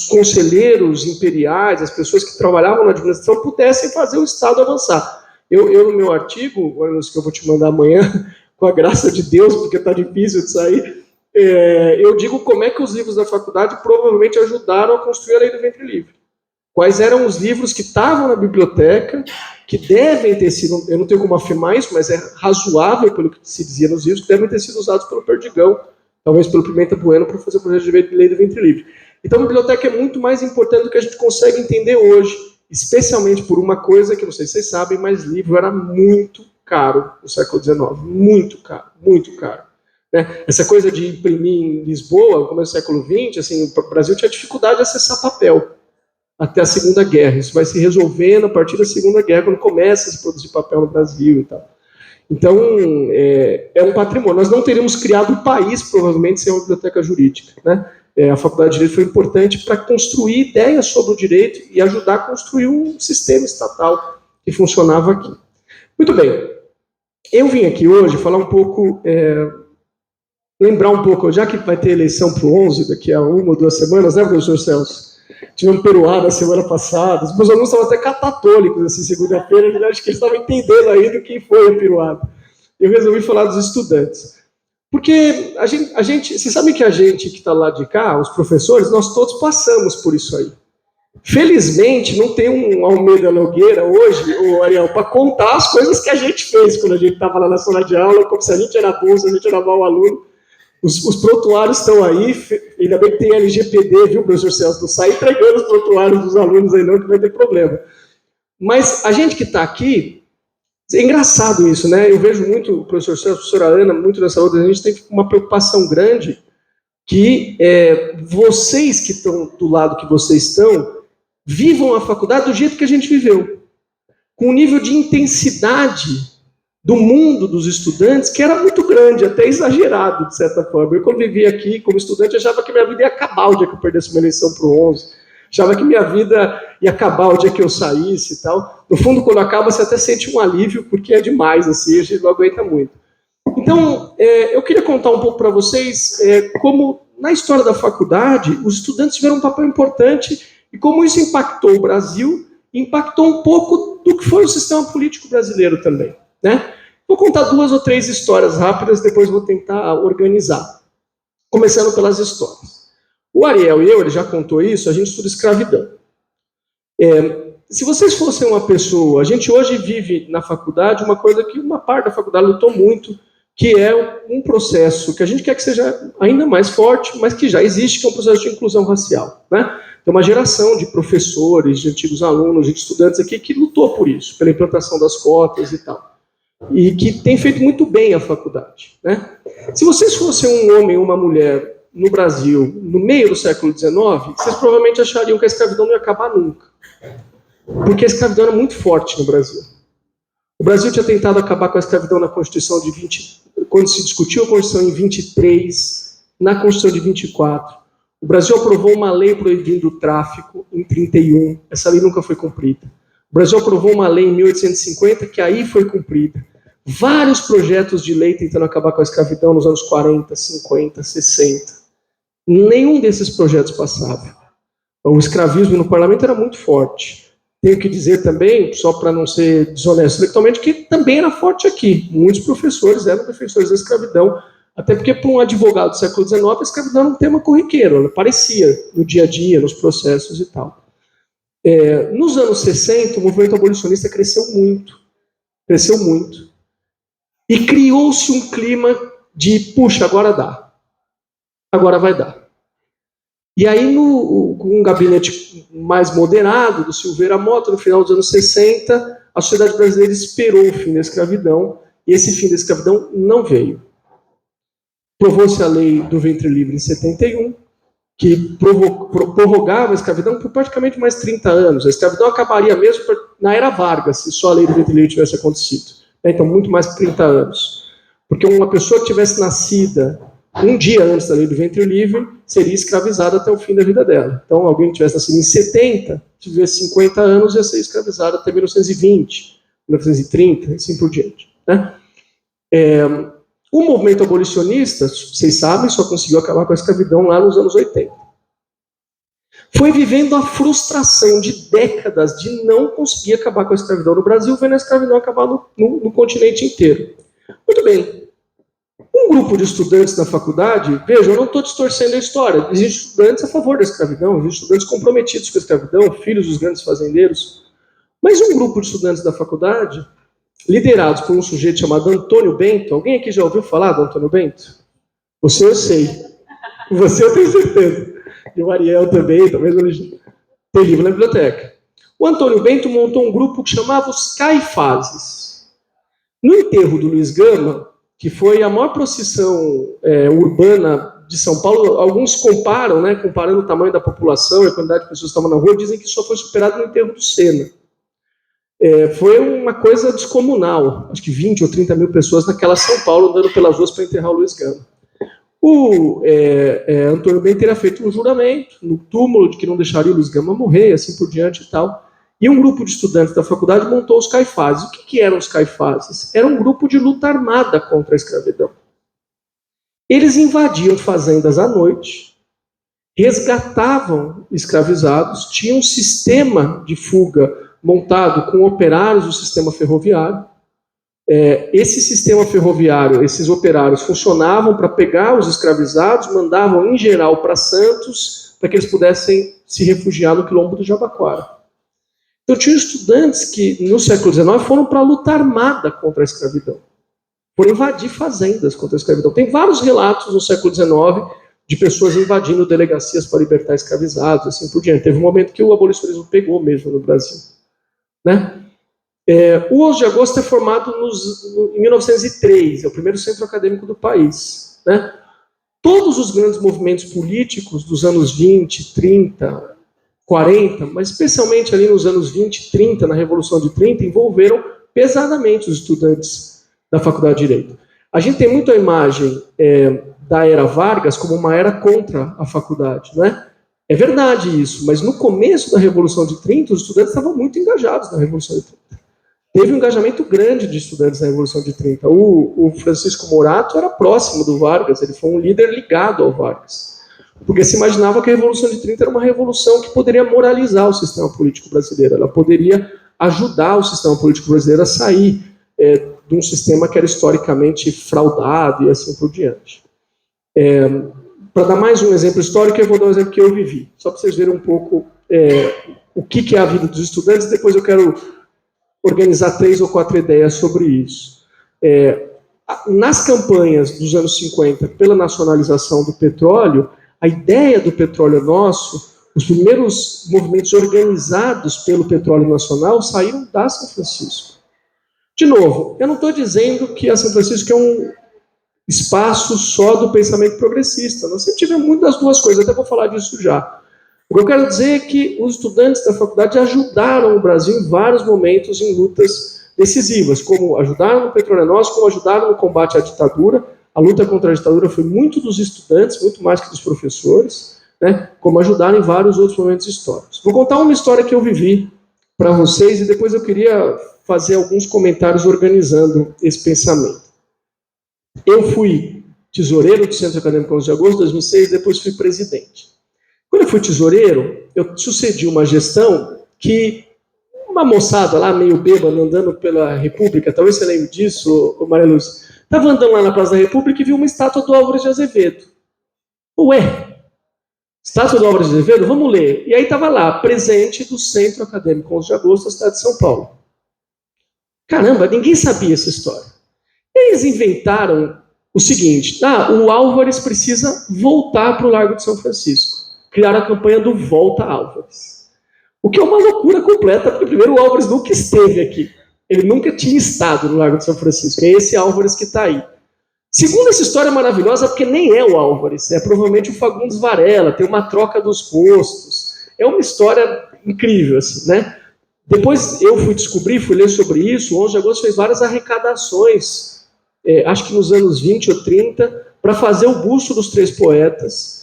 conselheiros imperiais, as pessoas que trabalhavam na administração, pudessem fazer o Estado avançar. Eu no meu artigo, que eu vou te mandar amanhã, com a graça de Deus, porque está difícil de sair, eu digo como é que os livros da faculdade provavelmente ajudaram a construir a lei do ventre livre. Quais eram os livros que estavam na biblioteca, que devem ter sido, eu não tenho como afirmar isso, mas é razoável pelo que se dizia nos livros, que devem ter sido usados pelo Perdigão, talvez pelo Pimenta Bueno, para fazer o projeto de lei do ventre livre. Então a biblioteca é muito mais importante do que a gente consegue entender hoje, especialmente por uma coisa que não sei se vocês sabem, mas livro era muito caro no século XIX, muito caro, muito caro. Né? Essa coisa de imprimir em Lisboa, no começo do século XX, assim, o Brasil tinha dificuldade de acessar papel até a Segunda Guerra. Isso vai se resolvendo a partir da Segunda Guerra, quando começa a se produzir papel no Brasil e tal. Então, é um patrimônio. Nós não teríamos criado um país, provavelmente, sem uma biblioteca jurídica. Né? A Faculdade de Direito foi importante para construir ideias sobre o direito e ajudar a construir um sistema estatal que funcionava aqui. Muito bem. Eu vim aqui hoje falar um pouco, lembrar um pouco, já que vai ter eleição para o 11, daqui a 1 ou 2 semanas, né, professor Celso? Tivemos Peruá na semana passada, os meus alunos estavam até catatôlicos, assim, segunda-feira, acho que eles estavam entendendo ainda o que foi a Peruá. Eu resolvi falar dos estudantes. Porque vocês sabem que a gente que está lá de cá, os professores, nós todos passamos por isso aí. Felizmente, não tem um Almeida Nogueira hoje, o Ariel, para contar as coisas que a gente fez quando a gente estava lá na sala de aula, como se a gente era bom, se a gente era mau aluno. Os prontuários estão aí, ainda bem que tem LGPD, viu, professor Celso? Não sai entregando os prontuários dos alunos aí não, que vai ter problema. Mas a gente que está aqui, é engraçado isso, né? Eu vejo muito o professor Celso, a professora Ana, muito nessa outra, a gente tem uma preocupação grande que vocês que estão do lado que vocês estão, vivam a faculdade do jeito que a gente viveu, com um nível de intensidade do mundo dos estudantes que era muito grande, até exagerado, de certa forma. Eu, quando vivia aqui como estudante, achava que minha vida ia acabar o dia que eu perdesse uma eleição para o 11, achava que minha vida ia acabar o dia que eu saísse e tal. No fundo, quando acaba, você até sente um alívio, porque é demais, assim, a gente não aguenta muito. Então, eu queria contar um pouco para vocês como, na história da faculdade, os estudantes tiveram um papel importante e como isso impactou o Brasil, impactou um pouco do que foi o sistema político brasileiro também, né? Vou contar 2 ou 3 histórias rápidas, depois vou tentar organizar. Começando pelas histórias. O Ariel e eu, ele já contou isso, a gente estuda escravidão. Se vocês fossem uma pessoa, a gente hoje vive na faculdade uma coisa que uma parte da faculdade lutou muito, que é um processo que a gente quer que seja ainda mais forte, mas que já existe, que é um processo de inclusão racial, né? Tem uma geração de professores, de antigos alunos, de estudantes aqui que lutou por isso, pela implantação das cotas e tal. E que tem feito muito bem a faculdade, né? Se vocês fossem um homem ou uma mulher no Brasil, no meio do século XIX, vocês provavelmente achariam que a escravidão não ia acabar nunca. Porque a escravidão era muito forte no Brasil. O Brasil tinha tentado acabar com a escravidão na Constituição de 20... Quando se discutiu a Constituição em 23, na Constituição de 24. O Brasil aprovou uma lei proibindo o tráfico em 31. Essa lei nunca foi cumprida. O Brasil aprovou uma lei em 1850 que aí foi cumprida. Vários projetos de lei tentando acabar com a escravidão nos anos 40, 50, 60. Nenhum desses projetos passava. O escravismo no parlamento era muito forte. Tenho que dizer também, só para não ser desonesto intelectualmente, que também era forte aqui. Muitos professores eram defensores da escravidão, até porque para um advogado do século XIX, a escravidão era um tema corriqueiro, ela aparecia no dia a dia, nos processos e tal. Nos anos 60, o movimento abolicionista cresceu muito. E criou-se um clima de, puxa, agora dá. Agora vai dar. E aí, com um gabinete mais moderado, do Silveira Mota, no final dos anos 60, a sociedade brasileira esperou o fim da escravidão, e esse fim da escravidão não veio. Provou-se a lei do ventre livre em 71, que prorrogava a escravidão por praticamente mais 30 anos. A escravidão acabaria mesmo na era Vargas, se só a lei do ventre livre tivesse acontecido. Então, muito mais que 30 anos. Porque uma pessoa que tivesse nascida um dia antes da lei do ventre livre seria escravizada até o fim da vida dela. Então, alguém que tivesse nascido em 70, se tivesse 50 anos, ia ser escravizado até 1920, 1930, e assim por diante, né? O movimento abolicionista, vocês sabem, só conseguiu acabar com a escravidão lá nos anos 80. Foi vivendo a frustração de décadas de não conseguir acabar com a escravidão no Brasil, vendo a escravidão acabar no continente inteiro. Muito bem. Um grupo de estudantes da faculdade, veja, eu não estou distorcendo a história, existem estudantes a favor da escravidão, existem estudantes comprometidos com a escravidão, filhos dos grandes fazendeiros, mas um grupo de estudantes da faculdade, liderados por um sujeito chamado Antônio Bento. Alguém aqui já ouviu falar do Antônio Bento? Você eu sei. Você eu tenho certeza. E o Ariel também, talvez tem livro na biblioteca. O Antônio Bento montou um grupo que chamava os Caifazes. No enterro do Luiz Gama, que foi a maior procissão urbana de São Paulo, alguns comparam, né, comparando o tamanho da população e a quantidade de pessoas que estavam na rua, dizem que só foi superado no enterro do Senna. Foi uma coisa descomunal, acho que 20 ou 30 mil pessoas naquela São Paulo andando pelas ruas para enterrar o Luiz Gama. O Antônio Bento teria feito um juramento no túmulo de que não deixaria o Luiz Gama morrer, e assim por diante e tal. E um grupo de estudantes da faculdade montou os Caifazes. O que eram os Caifazes? Era um grupo de luta armada contra a escravidão. Eles invadiam fazendas à noite, resgatavam escravizados, tinham um sistema de fuga montado com operários do sistema ferroviário, Esse sistema ferroviário, esses operários funcionavam para pegar os escravizados, mandavam em geral para Santos, para que eles pudessem se refugiar no quilombo do Jabaquara. Então tinha estudantes que no século XIX foram para a luta armada contra a escravidão, foram invadir fazendas contra a escravidão. Tem vários relatos no século XIX de pessoas invadindo delegacias para libertar escravizados, assim por diante. Teve um momento que o abolicionismo pegou mesmo no Brasil, né? O 11 de agosto é formado em 1903, é o primeiro centro acadêmico do país, né? Todos os grandes movimentos políticos dos anos 20, 30, 40, mas especialmente ali nos anos 20 e 30, na Revolução de 30, envolveram pesadamente os estudantes da Faculdade de Direito. A gente tem muito a imagem da era Vargas como uma era contra a faculdade, né? É verdade isso, mas no começo da Revolução de 30, os estudantes estavam muito engajados na Revolução de 30. Teve um engajamento grande de estudantes na Revolução de 30. O Francisco Morato era próximo do Vargas, ele foi um líder ligado ao Vargas. Porque se imaginava que a Revolução de 30 era uma revolução que poderia moralizar o sistema político brasileiro, ela poderia ajudar o sistema político brasileiro a sair de um sistema que era historicamente fraudado e assim por diante. Para dar mais um exemplo histórico, eu vou dar um exemplo que eu vivi, só para vocês verem um pouco o que é a vida dos estudantes, depois eu quero organizar 3 ou 4 ideias sobre isso. Nas campanhas dos anos 50, pela nacionalização do petróleo, a ideia do petróleo nosso, os primeiros movimentos organizados pelo petróleo nacional saíram da São Francisco. De novo, eu não estou dizendo que a São Francisco é um espaço só do pensamento progressista. Nós sempre tivemos muito das duas coisas, até vou falar disso já. O que eu quero dizer é que os estudantes da faculdade ajudaram o Brasil em vários momentos em lutas decisivas, como ajudaram no Petróleo Nosso, como ajudaram no combate à ditadura. A luta contra a ditadura foi muito dos estudantes, muito mais que dos professores, né? Como ajudaram em vários outros momentos históricos. Vou contar uma história que eu vivi para vocês e depois eu queria fazer alguns comentários organizando esse pensamento. Eu fui tesoureiro do Centro Acadêmico 11 de Agosto de 2006, depois fui presidente. Quando eu fui tesoureiro, eu sucedi uma gestão que uma moçada lá, meio bêbada, andando pela República, talvez você lembre disso, Maria Lúcia, estava andando lá na Praça da República e viu uma estátua do Álvares de Azevedo. Ué, estátua do Álvares de Azevedo? Vamos ler. E aí estava lá, presente do Centro Acadêmico 11 de Agosto da cidade de São Paulo. Caramba, ninguém sabia essa história. Eles inventaram o seguinte, o Álvares precisa voltar para o Largo de São Francisco. Criaram a campanha do Volta Álvares. O que é uma loucura completa, porque primeiro o Álvares nunca esteve aqui. Ele nunca tinha estado no Largo de São Francisco. É esse Álvares que está aí. Segundo essa história maravilhosa, porque nem é o Álvares, é provavelmente o Fagundes Varela, tem uma troca dos postos. É uma história incrível, assim, né? Depois eu fui descobrir, fui ler sobre isso, o 11 de agosto fez várias arrecadações, acho que nos anos 20 ou 30, para fazer o busto dos 3 poetas.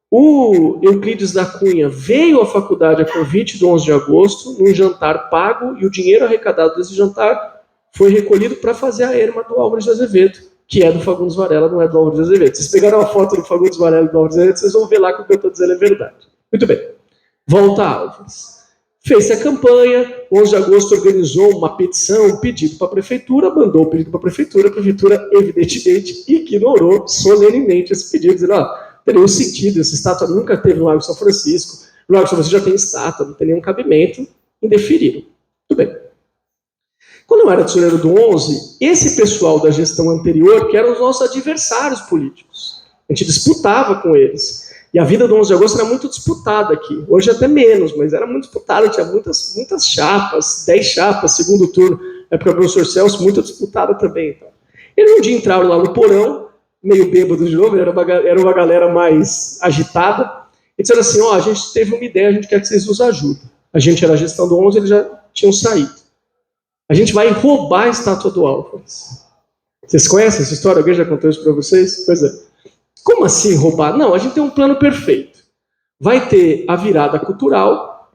O Euclides da Cunha veio à faculdade a convite do 11 de agosto, num jantar pago, e o dinheiro arrecadado desse jantar foi recolhido para fazer a erma do Álvares de Azevedo, que é do Fagundes Varela, não é do Álvares de Azevedo. Vocês pegaram a foto do Fagundes Varela e do Álvares de Azevedo, vocês vão ver lá que o que eu estou dizendo é verdade. Muito bem. Volta Álvares. Fez a campanha, 11 de agosto organizou uma petição, um pedido para a prefeitura, mandou o pedido para a prefeitura evidentemente ignorou solenemente esse pedido, dizendo, teria um sentido, essa estátua nunca teve no Largo de São Francisco, no Largo de São Francisco já tem estátua, não tem nenhum cabimento, indeferiram. Tudo bem. Quando eu era tesoureiro do 11, esse pessoal da gestão anterior, que eram os nossos adversários políticos, a gente disputava com eles. E a vida do 11 de agosto era muito disputada aqui. Hoje até menos, mas era muito disputada. Tinha muitas chapas, 10 chapas, segundo turno. Na época do professor Celso, muito disputada também. Então. Eles um dia entraram lá no porão, meio bêbado de novo, era uma galera mais agitada, e disseram assim, a gente teve uma ideia, a gente quer que vocês nos ajudem. A gente era a gestão do 11, eles já tinham saído. A gente vai roubar a estátua do Álvares. Vocês conhecem essa história? Alguém já contou isso para vocês? Pois é. Como assim roubar? Não, a gente tem um plano perfeito. Vai ter a virada cultural.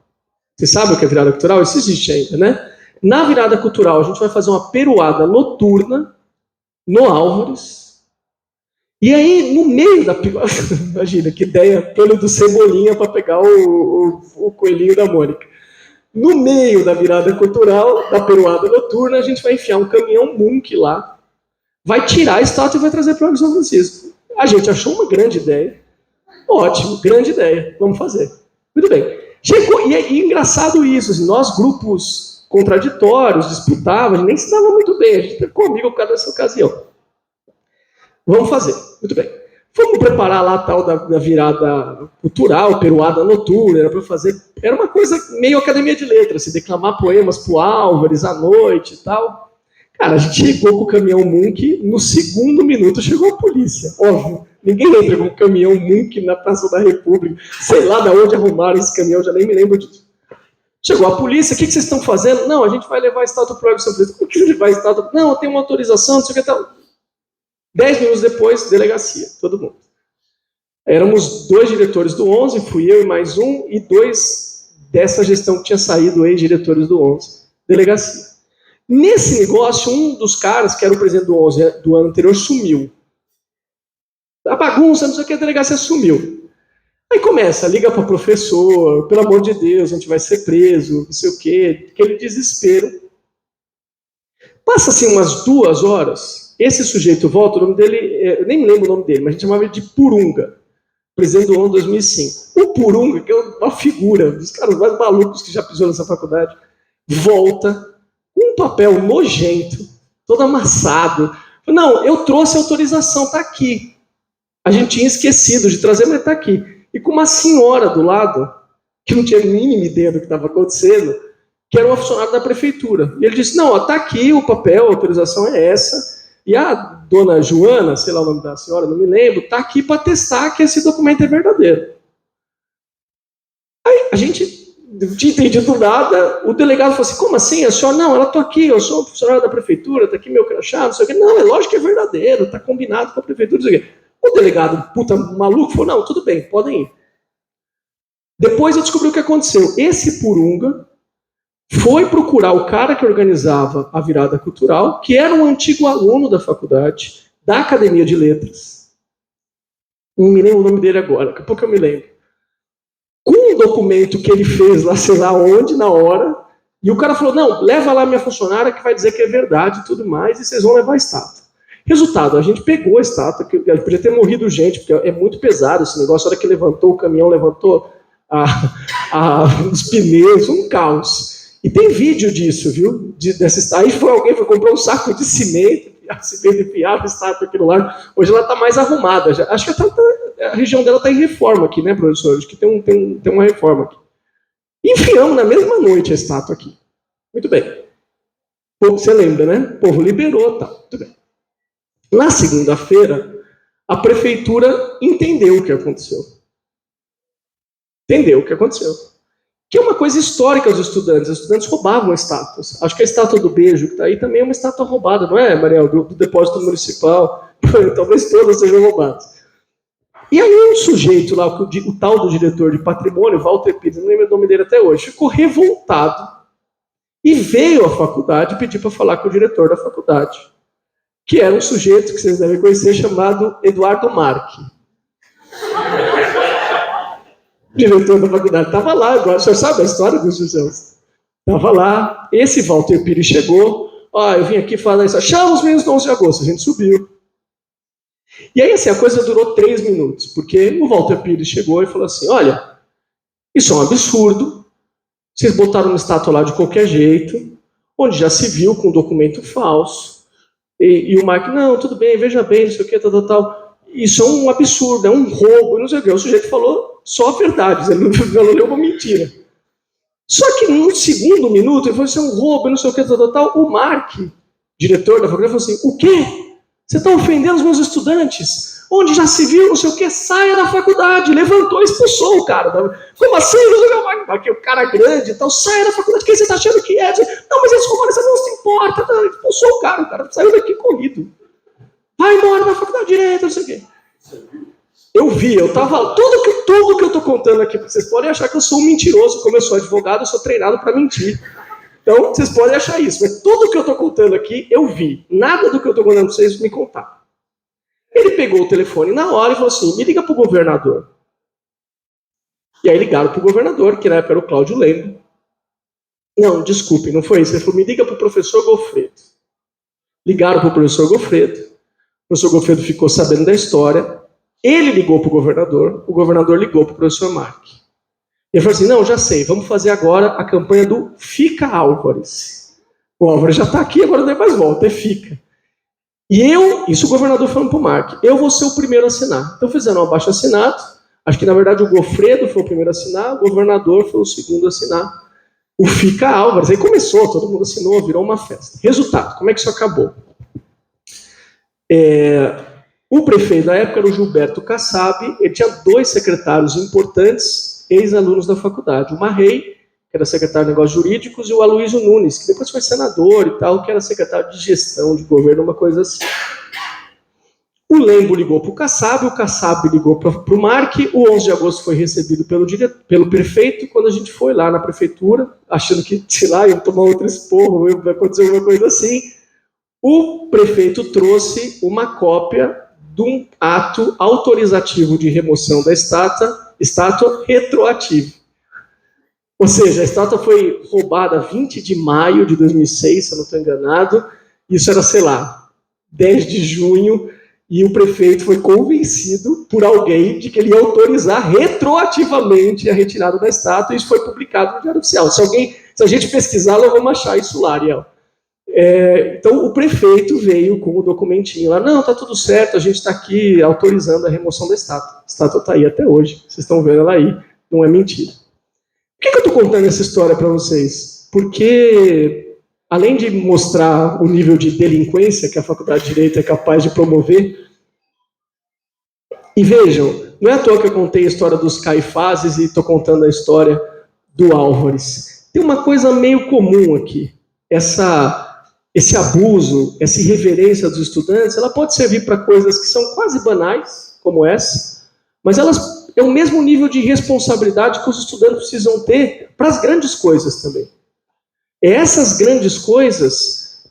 Vocês sabem o que é virada cultural? Isso existe ainda, né? Na virada cultural, a gente vai fazer uma peruada noturna no Álvares. E aí, no meio da peruada... Imagina, que ideia, plano do Cebolinha para pegar o coelhinho da Mônica. No meio da virada cultural, da peruada noturna, a gente vai enfiar um caminhão Munk lá, vai tirar a estátua e vai trazer para o São Francisco. A gente achou uma grande ideia. Ótimo, grande ideia, vamos fazer. Muito bem. Chegou, e é engraçado isso, assim, nós grupos contraditórios, disputávamos, a gente nem se dava muito bem, a gente ficou amigo por causa dessa ocasião. Vamos fazer, muito bem. Vamos preparar lá a tal da virada cultural, peruada noturna, era para fazer, era uma coisa meio academia de letras, se declamar poemas pro Álvares à noite e tal. Cara, a gente chegou com o caminhão Munk, no segundo minuto chegou a polícia, óbvio. Ninguém entra com o caminhão Munk na Praça da República, sei lá de onde arrumaram esse caminhão, já nem me lembro disso. Chegou a polícia, o que vocês estão fazendo? Não, a gente vai levar a estátua para o São Francisco. Como que a gente vai a estátua? Não, tem uma autorização, não sei o que tal. 10 minutos depois, delegacia, todo mundo. Éramos 2 diretores do 11, fui eu e mais um, e 2 dessa gestão que tinha saído, ex-diretores do 11, delegacia. Nesse negócio, um dos caras, que era o presidente do 11 do ano anterior, sumiu. A bagunça, não sei o que, a delegacia sumiu. Aí começa, liga para o professor, pelo amor de Deus, a gente vai ser preso, não sei o que, aquele desespero. Passa-se umas 2 horas, esse sujeito volta, o nome dele, eu nem me lembro o nome dele, mas a gente chamava ele de Purunga, presidente do ONU em 2005. O Purunga, que é uma figura, um dos caras mais malucos que já pisou nessa faculdade, volta com um papel nojento, todo amassado. Não, eu trouxe autorização, está aqui. A gente tinha esquecido de trazer, mas está aqui. E com uma senhora do lado, que não tinha a mínima ideia do que estava acontecendo, que era uma funcionária da prefeitura. E ele disse, não, está aqui o papel, a autorização é essa. E a dona Joana, sei lá o nome da senhora, não me lembro, está aqui para testar que esse documento é verdadeiro. Aí a gente não tinha entendido nada, o delegado falou assim, como assim? A senhora, não, ela está aqui, eu sou funcionária da prefeitura, está aqui meu crachá, não sei o quê. Não, é lógico que é verdadeiro, está combinado com a prefeitura, não sei o quê. O delegado, puta maluco, falou, não, tudo bem, podem ir. Depois eu descobri o que aconteceu. Esse Purunga foi procurar o cara que organizava a virada cultural, que era um antigo aluno da faculdade, da Academia de Letras. Não me lembro o nome dele agora, daqui a pouco eu me lembro. Com um documento que ele fez lá, sei lá onde, na hora, e o cara falou, não, leva lá minha funcionária que vai dizer que é verdade e tudo mais, e vocês vão levar a estátua. Resultado, a gente pegou a estátua, que podia ter morrido gente, porque é muito pesado esse negócio, a hora que levantou o caminhão, levantou os pneus, um caos. E tem vídeo disso, viu? Aí foi alguém que comprou um saco de cimento enfiava a estátua aqui no lado. Hoje ela está mais arrumada. Acho que a região dela está em reforma aqui, né, professor? Acho que tem uma reforma aqui. E enfiamos na mesma noite a estátua aqui. Muito bem. Você lembra, né? O povo liberou, tá? Muito bem. Na segunda-feira, a prefeitura entendeu o que aconteceu. Entendeu o que aconteceu. Que é uma coisa histórica dos estudantes. Os estudantes roubavam estátuas. Acho que a estátua do beijo que está aí também é uma estátua roubada, não é, Mariel? Do depósito municipal. Talvez todas sejam roubadas. E aí um sujeito lá, o tal do diretor de patrimônio, Walter Pires, não lembro o nome dele até hoje, ficou revoltado e veio à faculdade pedir para falar com o diretor da faculdade, que era um sujeito que vocês devem conhecer, chamado Eduardo Marque. Diretor da faculdade, estava lá, agora, o senhor sabe a história dos José? Estava lá, esse Walter Pires chegou, eu vim aqui falar isso, chama os meninos do 11 de agosto, a gente subiu. E aí, assim, a coisa durou 3 minutos, porque o Walter Pires chegou e falou assim, olha, isso é um absurdo, vocês botaram uma estátua lá de qualquer jeito, onde já se viu com um documento falso, e o Mark, não, tudo bem, veja bem, não sei o que, tal, isso é um absurdo, é um roubo, não sei o que, o sujeito falou só verdades, ele não leu uma mentira. Só que no segundo minuto, ele falou, isso é um roubo, não sei o que, tal, o Mark, diretor da faculdade, falou assim, o quê? Você está ofendendo os meus estudantes? Onde já se viu, não sei o que, saia da faculdade. Levantou e expulsou o cara. Como assim? O cara grande e tal, saia da faculdade. Quem você está achando que é? Não, mas eles roubaram, você não se importa. Expulsou o cara saiu daqui corrido. Vai embora da faculdade direita, não sei o quê. Eu vi, eu estava... Tudo que eu estou contando aqui, vocês podem achar que eu sou um mentiroso, como eu sou advogado, eu sou treinado para mentir. Então, vocês podem achar isso, mas tudo que eu estou contando aqui, eu vi. Nada do que eu estou contando para vocês me contar. Ele pegou o telefone na hora e falou assim, me liga para o governador. E aí ligaram para o governador, que na época era o Cláudio Lembo. Não, desculpe, não foi isso. Ele falou, me liga para o professor Goffredo. Ligaram para o professor Goffredo. O professor Goffredo ficou sabendo da história. Ele ligou para o governador ligou para o professor Mark. Ele falou assim, não, já sei, vamos fazer agora a campanha do Fica Álvares. O Álvares já está aqui, agora não tem mais volta, é Fica. E isso o governador falando para o Mark, eu vou ser o primeiro a assinar. Então fizeram um abaixo-assinado, acho que na verdade o Goffredo foi o primeiro a assinar, o governador foi o segundo a assinar. O Fica Álvares, aí começou, todo mundo assinou, virou uma festa. Resultado, como é que isso acabou? O prefeito da época era o Gilberto Kassab, ele tinha 2 secretários importantes, ex-alunos da faculdade. O Marrei, que era secretário de Negócios Jurídicos, e o Aloysio Nunes, que depois foi senador e tal, que era secretário de Gestão de Governo, uma coisa assim. O Lembo ligou para o Kassab ligou para o Mark, o 11 de agosto foi recebido pelo prefeito, quando a gente foi lá na prefeitura, achando que, sei lá, ia tomar outro esporro, ia acontecer alguma coisa assim, o prefeito trouxe uma cópia de um ato autorizativo de remoção da estátua retroativo. Ou seja, a estátua foi roubada 20 de maio de 2006, se eu não estou enganado, isso era, sei lá, 10 de junho, e o prefeito foi convencido por alguém de que ele ia autorizar retroativamente a retirada da estátua, e isso foi publicado no Diário Oficial. Se a gente pesquisar, nós vamos achar isso lá, Ariel. Então, o prefeito veio com o documentinho lá, não, tá tudo certo, a gente está aqui autorizando a remoção da estátua. A estátua está aí até hoje, vocês estão vendo ela aí, não é mentira. Por que eu estou contando essa história para vocês? Porque, além de mostrar o nível de delinquência que a Faculdade de Direito é capaz de promover, e vejam, não é à toa que eu contei a história dos Caifases e estou contando a história do Álvares. Tem uma coisa meio comum aqui, esse abuso, essa irreverência dos estudantes, ela pode servir para coisas que são quase banais, como essa, mas elas é o mesmo nível de responsabilidade que os estudantes precisam ter para as grandes coisas também. Essas grandes coisas,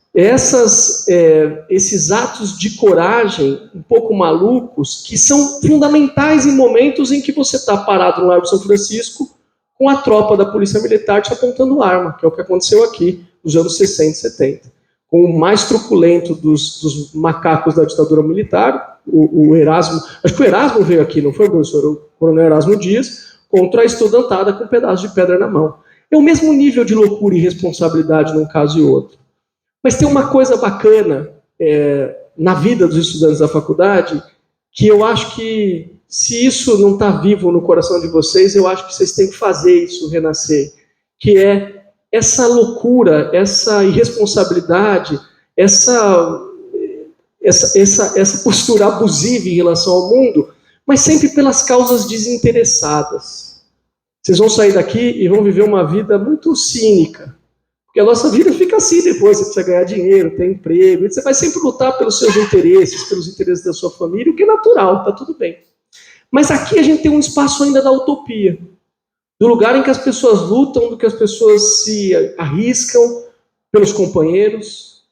esses atos de coragem um pouco malucos, que são fundamentais em momentos em que você está parado no Largo São Francisco com a tropa da Polícia Militar te apontando arma, que é o que aconteceu aqui nos anos 60 e 70. Com o mais truculento dos macacos da ditadura militar, o Erasmo, acho que o Erasmo veio aqui, não foi, professor? O coronel Erasmo Dias, contra a estudantada com um pedaço de pedra na mão. É o mesmo nível de loucura e responsabilidade num caso e outro. Mas tem uma coisa bacana na vida dos estudantes da faculdade, que eu acho que, se isso não está vivo no coração de vocês, eu acho que vocês têm que fazer isso renascer, que é essa loucura, essa irresponsabilidade, essa postura abusiva em relação ao mundo, mas sempre pelas causas desinteressadas. Vocês vão sair daqui e vão viver uma vida muito cínica, porque a nossa vida fica assim depois, você precisa ganhar dinheiro, ter emprego, você vai sempre lutar pelos seus interesses, pelos interesses da sua família, o que é natural, está tudo bem. Mas aqui a gente tem um espaço ainda da utopia, do lugar em que as pessoas lutam, do que as pessoas se arriscam pelos companheiros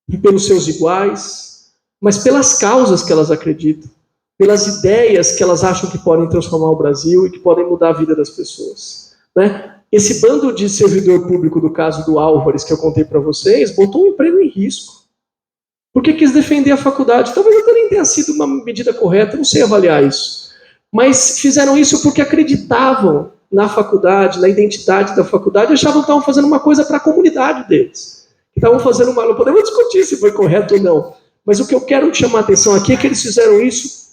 e pelos seus iguais, mas pelas causas que elas acreditam, pelas ideias que elas acham que podem transformar o Brasil e que podem mudar a vida das pessoas. Né? Esse bando de servidor público do caso do Álvares, que eu contei para vocês, botou um emprego em risco, porque quis defender a faculdade. Talvez até nem tenha sido uma medida correta, não sei avaliar isso, mas fizeram isso porque acreditavam na faculdade, na identidade da faculdade, achavam que estavam fazendo uma coisa para a comunidade deles. Estavam fazendo uma... Não podemos discutir se foi correto ou não, mas o que eu quero chamar a atenção aqui é que eles fizeram isso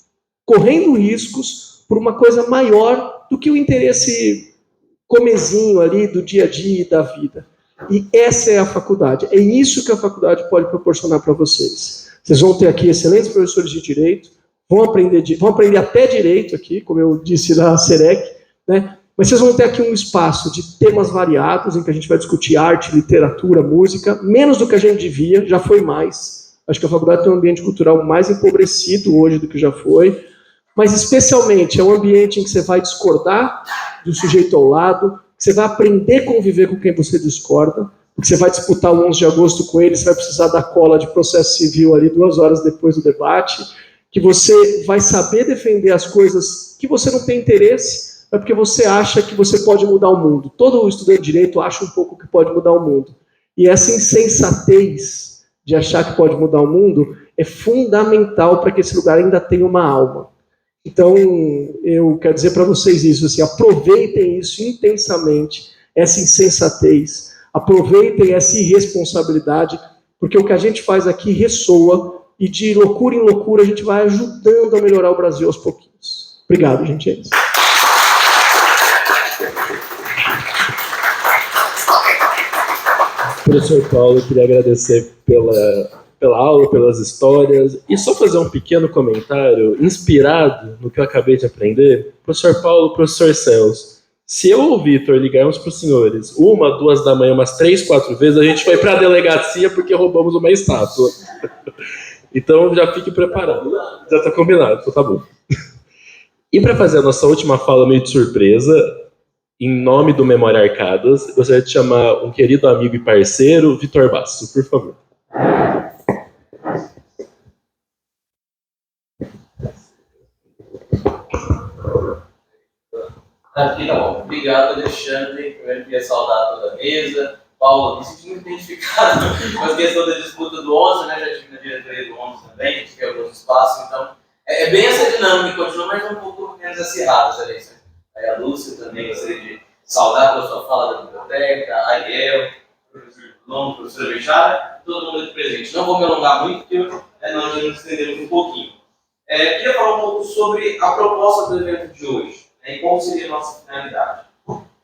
correndo riscos por uma coisa maior do que o interesse comezinho ali do dia a dia e da vida. E essa é a faculdade. É isso que a faculdade pode proporcionar para vocês. Vocês vão ter aqui excelentes professores de direito, vão aprender até direito aqui, como eu disse na SEREC, né? Mas vocês vão ter aqui um espaço de temas variados, em que a gente vai discutir arte, literatura, música, menos do que a gente devia, já foi mais. Acho que a faculdade tem um ambiente cultural mais empobrecido hoje do que já foi, mas especialmente é um ambiente em que você vai discordar do sujeito ao lado, que você vai aprender a conviver com quem você discorda, que você vai disputar o 11 de agosto com ele, você vai precisar da cola de processo civil ali 2 horas depois do debate, que você vai saber defender as coisas que você não tem interesse, é porque você acha que você pode mudar o mundo. Todo estudante de direito acha um pouco que pode mudar o mundo. E essa insensatez de achar que pode mudar o mundo é fundamental para que esse lugar ainda tenha uma alma. Então, eu quero dizer para vocês isso, assim, aproveitem isso intensamente, essa insensatez, aproveitem essa irresponsabilidade, porque o que a gente faz aqui ressoa, e de loucura em loucura a gente vai ajudando a melhorar o Brasil aos pouquinhos. Obrigado, gente. É isso. Professor Paulo, eu queria agradecer pela aula, pelas histórias, e só fazer um pequeno comentário, inspirado no que eu acabei de aprender. Professor Paulo, professor Celso, se eu ou o Vitor ligarmos para os senhores 1, 2 da manhã, umas 3, 4 vezes, a gente foi para a delegacia porque roubamos uma estátua. Então já fique preparado. Já está combinado, então tá bom. E para fazer a nossa última fala meio de surpresa, em nome do Memória Arcadas, gostaria de chamar um querido amigo e parceiro, Vitor Basso, por favor. Aqui tá bom. Obrigado, Alexandre. Eu queria saudar toda a mesa. Paulo, me senti muito identificado com a questão da disputa do 11, né? Já tive na diretoria do 11 também, tive alguns espaços, então é bem essa dinâmica, continua mais um pouco menos acirrada, Alexandre. Aí a Lúcia também gostaria de saudar pela sua fala da biblioteca, a Ariel, o professor Long, o professor Bechara, todo mundo aqui presente. Não vou me alongar muito, porque nós já nos estendemos um pouquinho. Queria falar um pouco sobre a proposta do evento de hoje, né, e qual seria a nossa finalidade.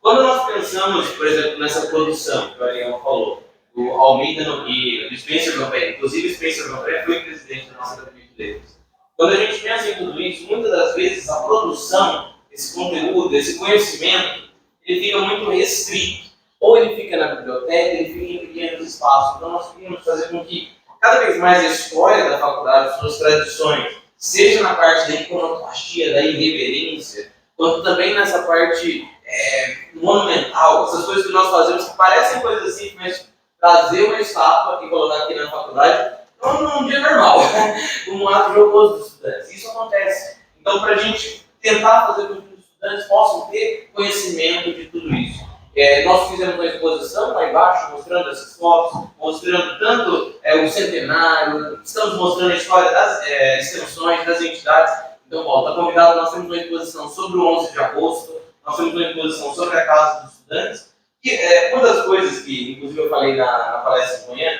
Quando nós pensamos, por exemplo, nessa produção que o Ariel falou, do Almeida no Rio, do Spencer Nobré, inclusive Spencer Nobré foi presidente da nossa Academia de Letras. Quando a gente pensa em tudo isso, muitas das vezes a produção, esse conteúdo, esse conhecimento, ele fica muito restrito. Ou ele fica na biblioteca, ele fica em pequenos espaços. Então nós queríamos fazer com que cada vez mais a história da faculdade, suas tradições, seja na parte da iconoclastia, da irreverência, quanto também nessa parte monumental, essas coisas que nós fazemos que parecem coisas simples, mas trazer uma estátua e colocar aqui na faculdade num dia normal, um ato jocoso dos estudantes. Isso acontece. Então, para a gente tentar fazer com que os estudantes possam ter conhecimento de tudo isso. Nós fizemos uma exposição lá embaixo, mostrando essas fotos, mostrando tanto o centenário, estamos mostrando a história das extensões, das entidades. Então, Paulo, está convidado, nós temos uma exposição sobre o 11 de agosto, nós temos uma exposição sobre a Casa dos Estudantes, e uma das coisas que, inclusive, eu falei na palestra de manhã,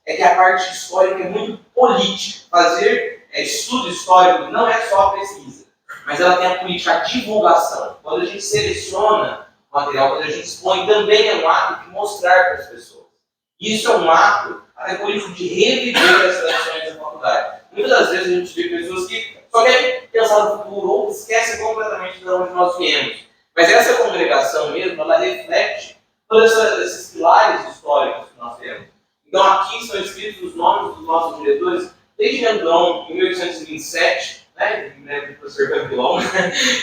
é que a parte histórica é muito política. Fazer estudo histórico não é só a pesquisa, mas ela tem a política, a divulgação. Quando a gente seleciona o material, quando a gente expõe, também é um ato de mostrar para as pessoas. Isso é um ato até político de reviver as tradições da faculdade. Muitas das vezes a gente vê pessoas que só querem pensar no futuro ou esquecem completamente de onde nós viemos. Mas essa congregação mesmo, ela reflete todos esses pilares históricos que nós temos. Então aqui estão escritos os nomes dos nossos diretores, desde Andrão, em 1827, né, do professor Campilão.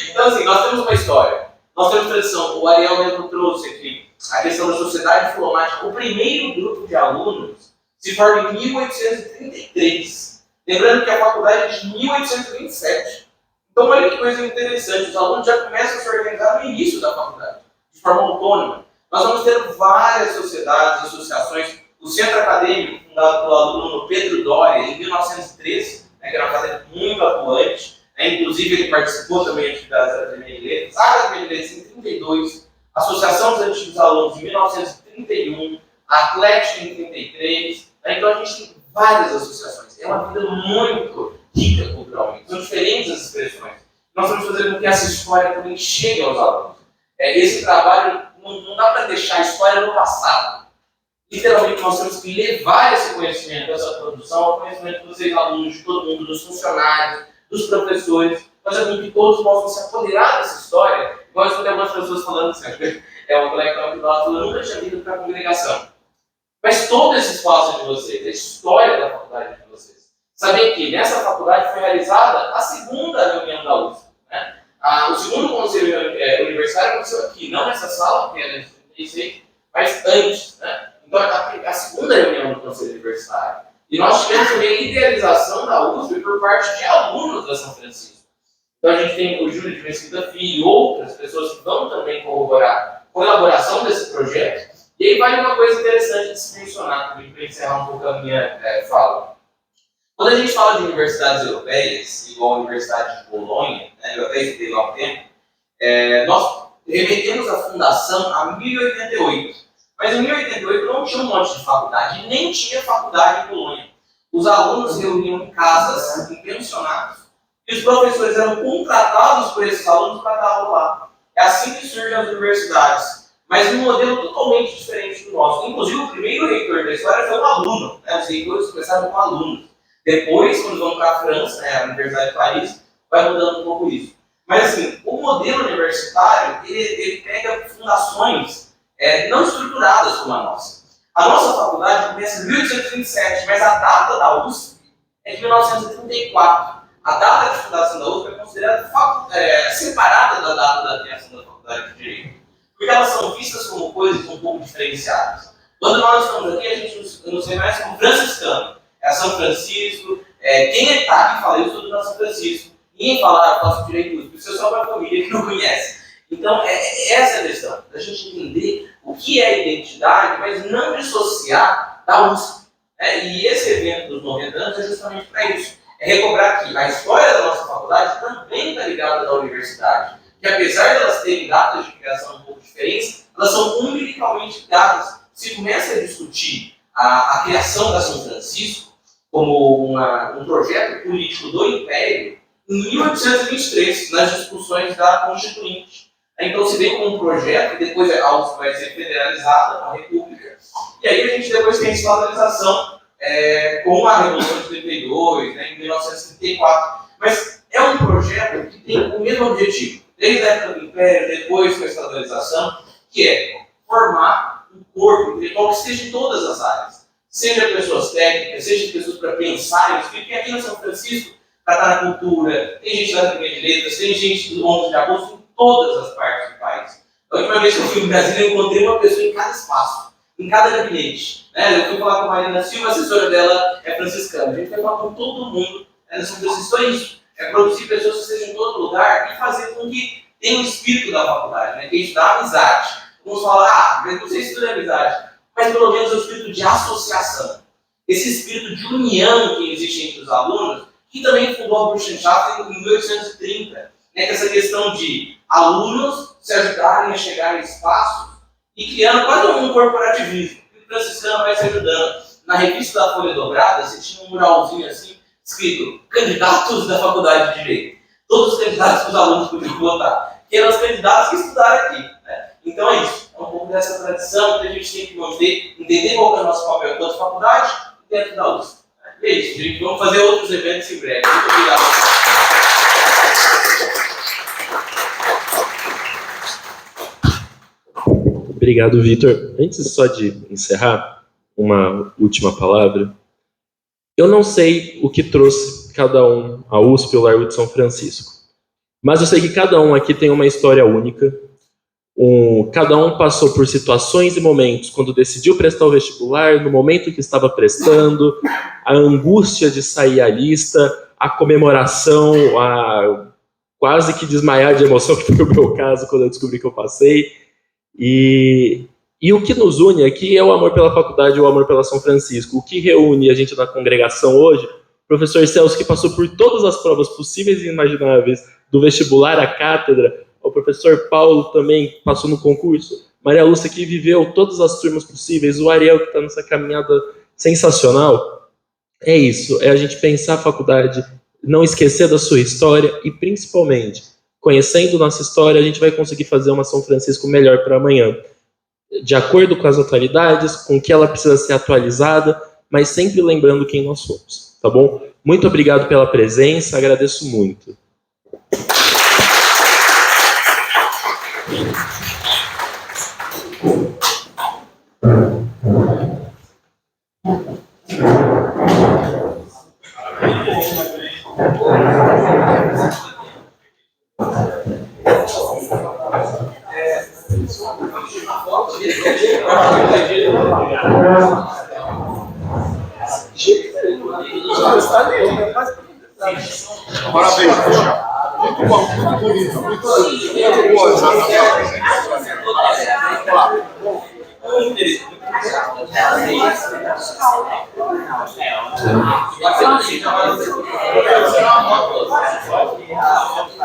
Então assim, nós temos uma história, nós temos tradição. O Ariel mesmo trouxe aqui a questão da sociedade diplomática. O primeiro grupo de alunos se forma em 1833. Lembrando que a faculdade é de 1827. Então, olha que coisa interessante, os alunos já começam a se organizar no início da faculdade, de forma autônoma. Nós vamos ter várias sociedades, associações. O Centro Acadêmico, fundado pelo aluno Pedro Doria, em 1913, que era um acadêmico muito atuante, inclusive ele participou também de atividades da Academia de Letras, a Academia de Letras em 1932, a Associação dos Antigos Alunos em 1931, a Atlética em 1933, então a gente tem várias associações. É uma vida muito rica culturalmente. São diferentes as expressões. Nós vamos fazer com que essa história também chegue aos alunos. Esse trabalho não dá para deixar a história no passado. Literalmente, nós temos que levar esse conhecimento, essa produção, ao conhecimento dos alunos, de todo mundo, dos funcionários, dos professores, fazer com que todos possam se apoderar dessa história. Igual eu escutei algumas pessoas falando assim, um colega que eu nunca tinha vindo para a congregação. Mas todo esse espaço de vocês, a história da faculdade de vocês. Saber que nessa faculdade foi realizada a segunda reunião da USP. Né? O segundo conselho universitário aconteceu aqui, não nessa sala, porque era em 36, mas antes. Né? Então, a segunda reunião do conselho universitário. E nós tivemos também a idealização da USP por parte de alunos da São Francisco. Então a gente tem o Júlio de Mesquita Filho e outras pessoas que vão também corroborar com a elaboração desse projeto. E aí vai uma coisa interessante de se mencionar, para encerrar um pouco a minha fala. Quando a gente fala de universidades europeias, igual a Universidade de Bolonha, né, eu até estudei lá um tempo, nós remetemos a fundação a 1088. Mas em 1088 não tinha um monte de faculdade, nem tinha faculdade em Bolonha. Os alunos se reuniam em casas, em pensionatos, e os professores eram contratados por esses alunos para dar aula lá. É assim que surgem as universidades, mas num modelo totalmente diferente do nosso. Inclusive, o primeiro reitor da história foi um aluno, né? Os reitores começaram com alunos. Depois, quando vão para a França, né, a Universidade de Paris, vai mudando um pouco isso. Mas, assim, o modelo universitário, ele pega fundações não estruturadas como a nossa. A nossa faculdade começa em 1827, mas a data da USP é de 1934. A data de fundação da USP é considerada separada da data da criação da Faculdade de Direito, porque elas são vistas como coisas um pouco diferenciadas. Quando nós estamos aqui, a gente nos reconhece como franciscano. É São Francisco, quem está aqui fala, eu estudo na São Francisco. Ninguém fala, eu faço direito USP, isso é só para a família que não conhece. Então, essa é a questão, da gente entender o que é identidade, mas não dissociar da USP. E esse evento dos 90 anos é justamente para isso. É recobrar que a história da nossa faculdade também está ligada à universidade. Que apesar de elas terem datas de criação um pouco diferentes, elas são umbilicalmente ligadas. Se começa a discutir a criação da São Francisco como um projeto político do Império, em 1823, nas discussões da Constituinte. Então se vê como um projeto, e depois algo vai ser federalizado com a República. E aí a gente depois tem a estadualização com a Revolução de 32, né, em 1934. Mas é um projeto que tem o mesmo objetivo, desde a época do Império, depois com a estadualização, que é formar um corpo intelectual que esteja em todas as áreas. Seja pessoas técnicas, seja pessoas para pensar, porque aqui no São Francisco, para estar na cultura, tem gente da Academia de Letras, tem gente do 11 de agosto, em todas as partes do país. A última vez que eu fui no Brasil, eu encontrei uma pessoa em cada espaço, em cada gabinete. Eu fui falar com a Marina Silva, a assessora dela é franciscana. A gente vai falar com todo mundo no São Francisco. É isso. É produzir pessoas que estejam em todo lugar e fazer com que tenha o espírito da faculdade, né? Que a gente dá amizade. Vamos falar, mas não sei se tudo é amizade, mas pelo menos é o espírito de associação. Esse espírito de união que existe entre os alunos, que também fundou a Burschenschaft em 1830, né? Que essa questão de alunos se ajudarem a chegar em espaços e criando quase um corporativismo. O franciscano vai se ajudando. Na revista da Folha Dobrada, você tinha um muralzinho assim, escrito candidatos da Faculdade de Direito. Todos os candidatos que os alunos podiam votar. Que eram os candidatos que estudaram aqui. Né? Então é isso. É um pouco dessa tradição que a gente tem que manter, entender qual é o nosso papel enquanto faculdade e dentro da USP. É isso, gente. Vamos fazer outros eventos em breve. Muito obrigado. Obrigado, Vitor. Antes só de encerrar, uma última palavra. Eu não sei o que trouxe cada um à USP ou Largo de São Francisco, mas eu sei que cada um aqui tem uma história única. Cada um passou por situações e momentos quando decidiu prestar o vestibular, no momento que estava prestando, a angústia de sair a lista, a comemoração, a quase que desmaiar de emoção, que foi o meu caso quando eu descobri que eu passei. E o que nos une aqui é o amor pela faculdade e o amor pela São Francisco. O que reúne a gente na congregação hoje, o professor Celso, que passou por todas as provas possíveis e imagináveis, do vestibular à cátedra, o professor Paulo também passou no concurso, Maria Lúcia, que viveu todas as turmas possíveis, o Ariel, que está nessa caminhada sensacional. É isso, é a gente pensar a faculdade, não esquecer da sua história e, principalmente, conhecendo nossa história, a gente vai conseguir fazer uma São Francisco melhor para amanhã, de acordo com as atualidades, com o que ela precisa ser atualizada, mas sempre lembrando quem nós somos, tá bom? Muito obrigado pela presença, agradeço muito. Parabéns, Michel. Muito bom, muito bonito, muito boa essa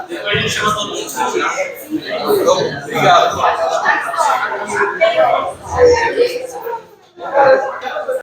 Depois a gente chama todo mundo. Obrigado.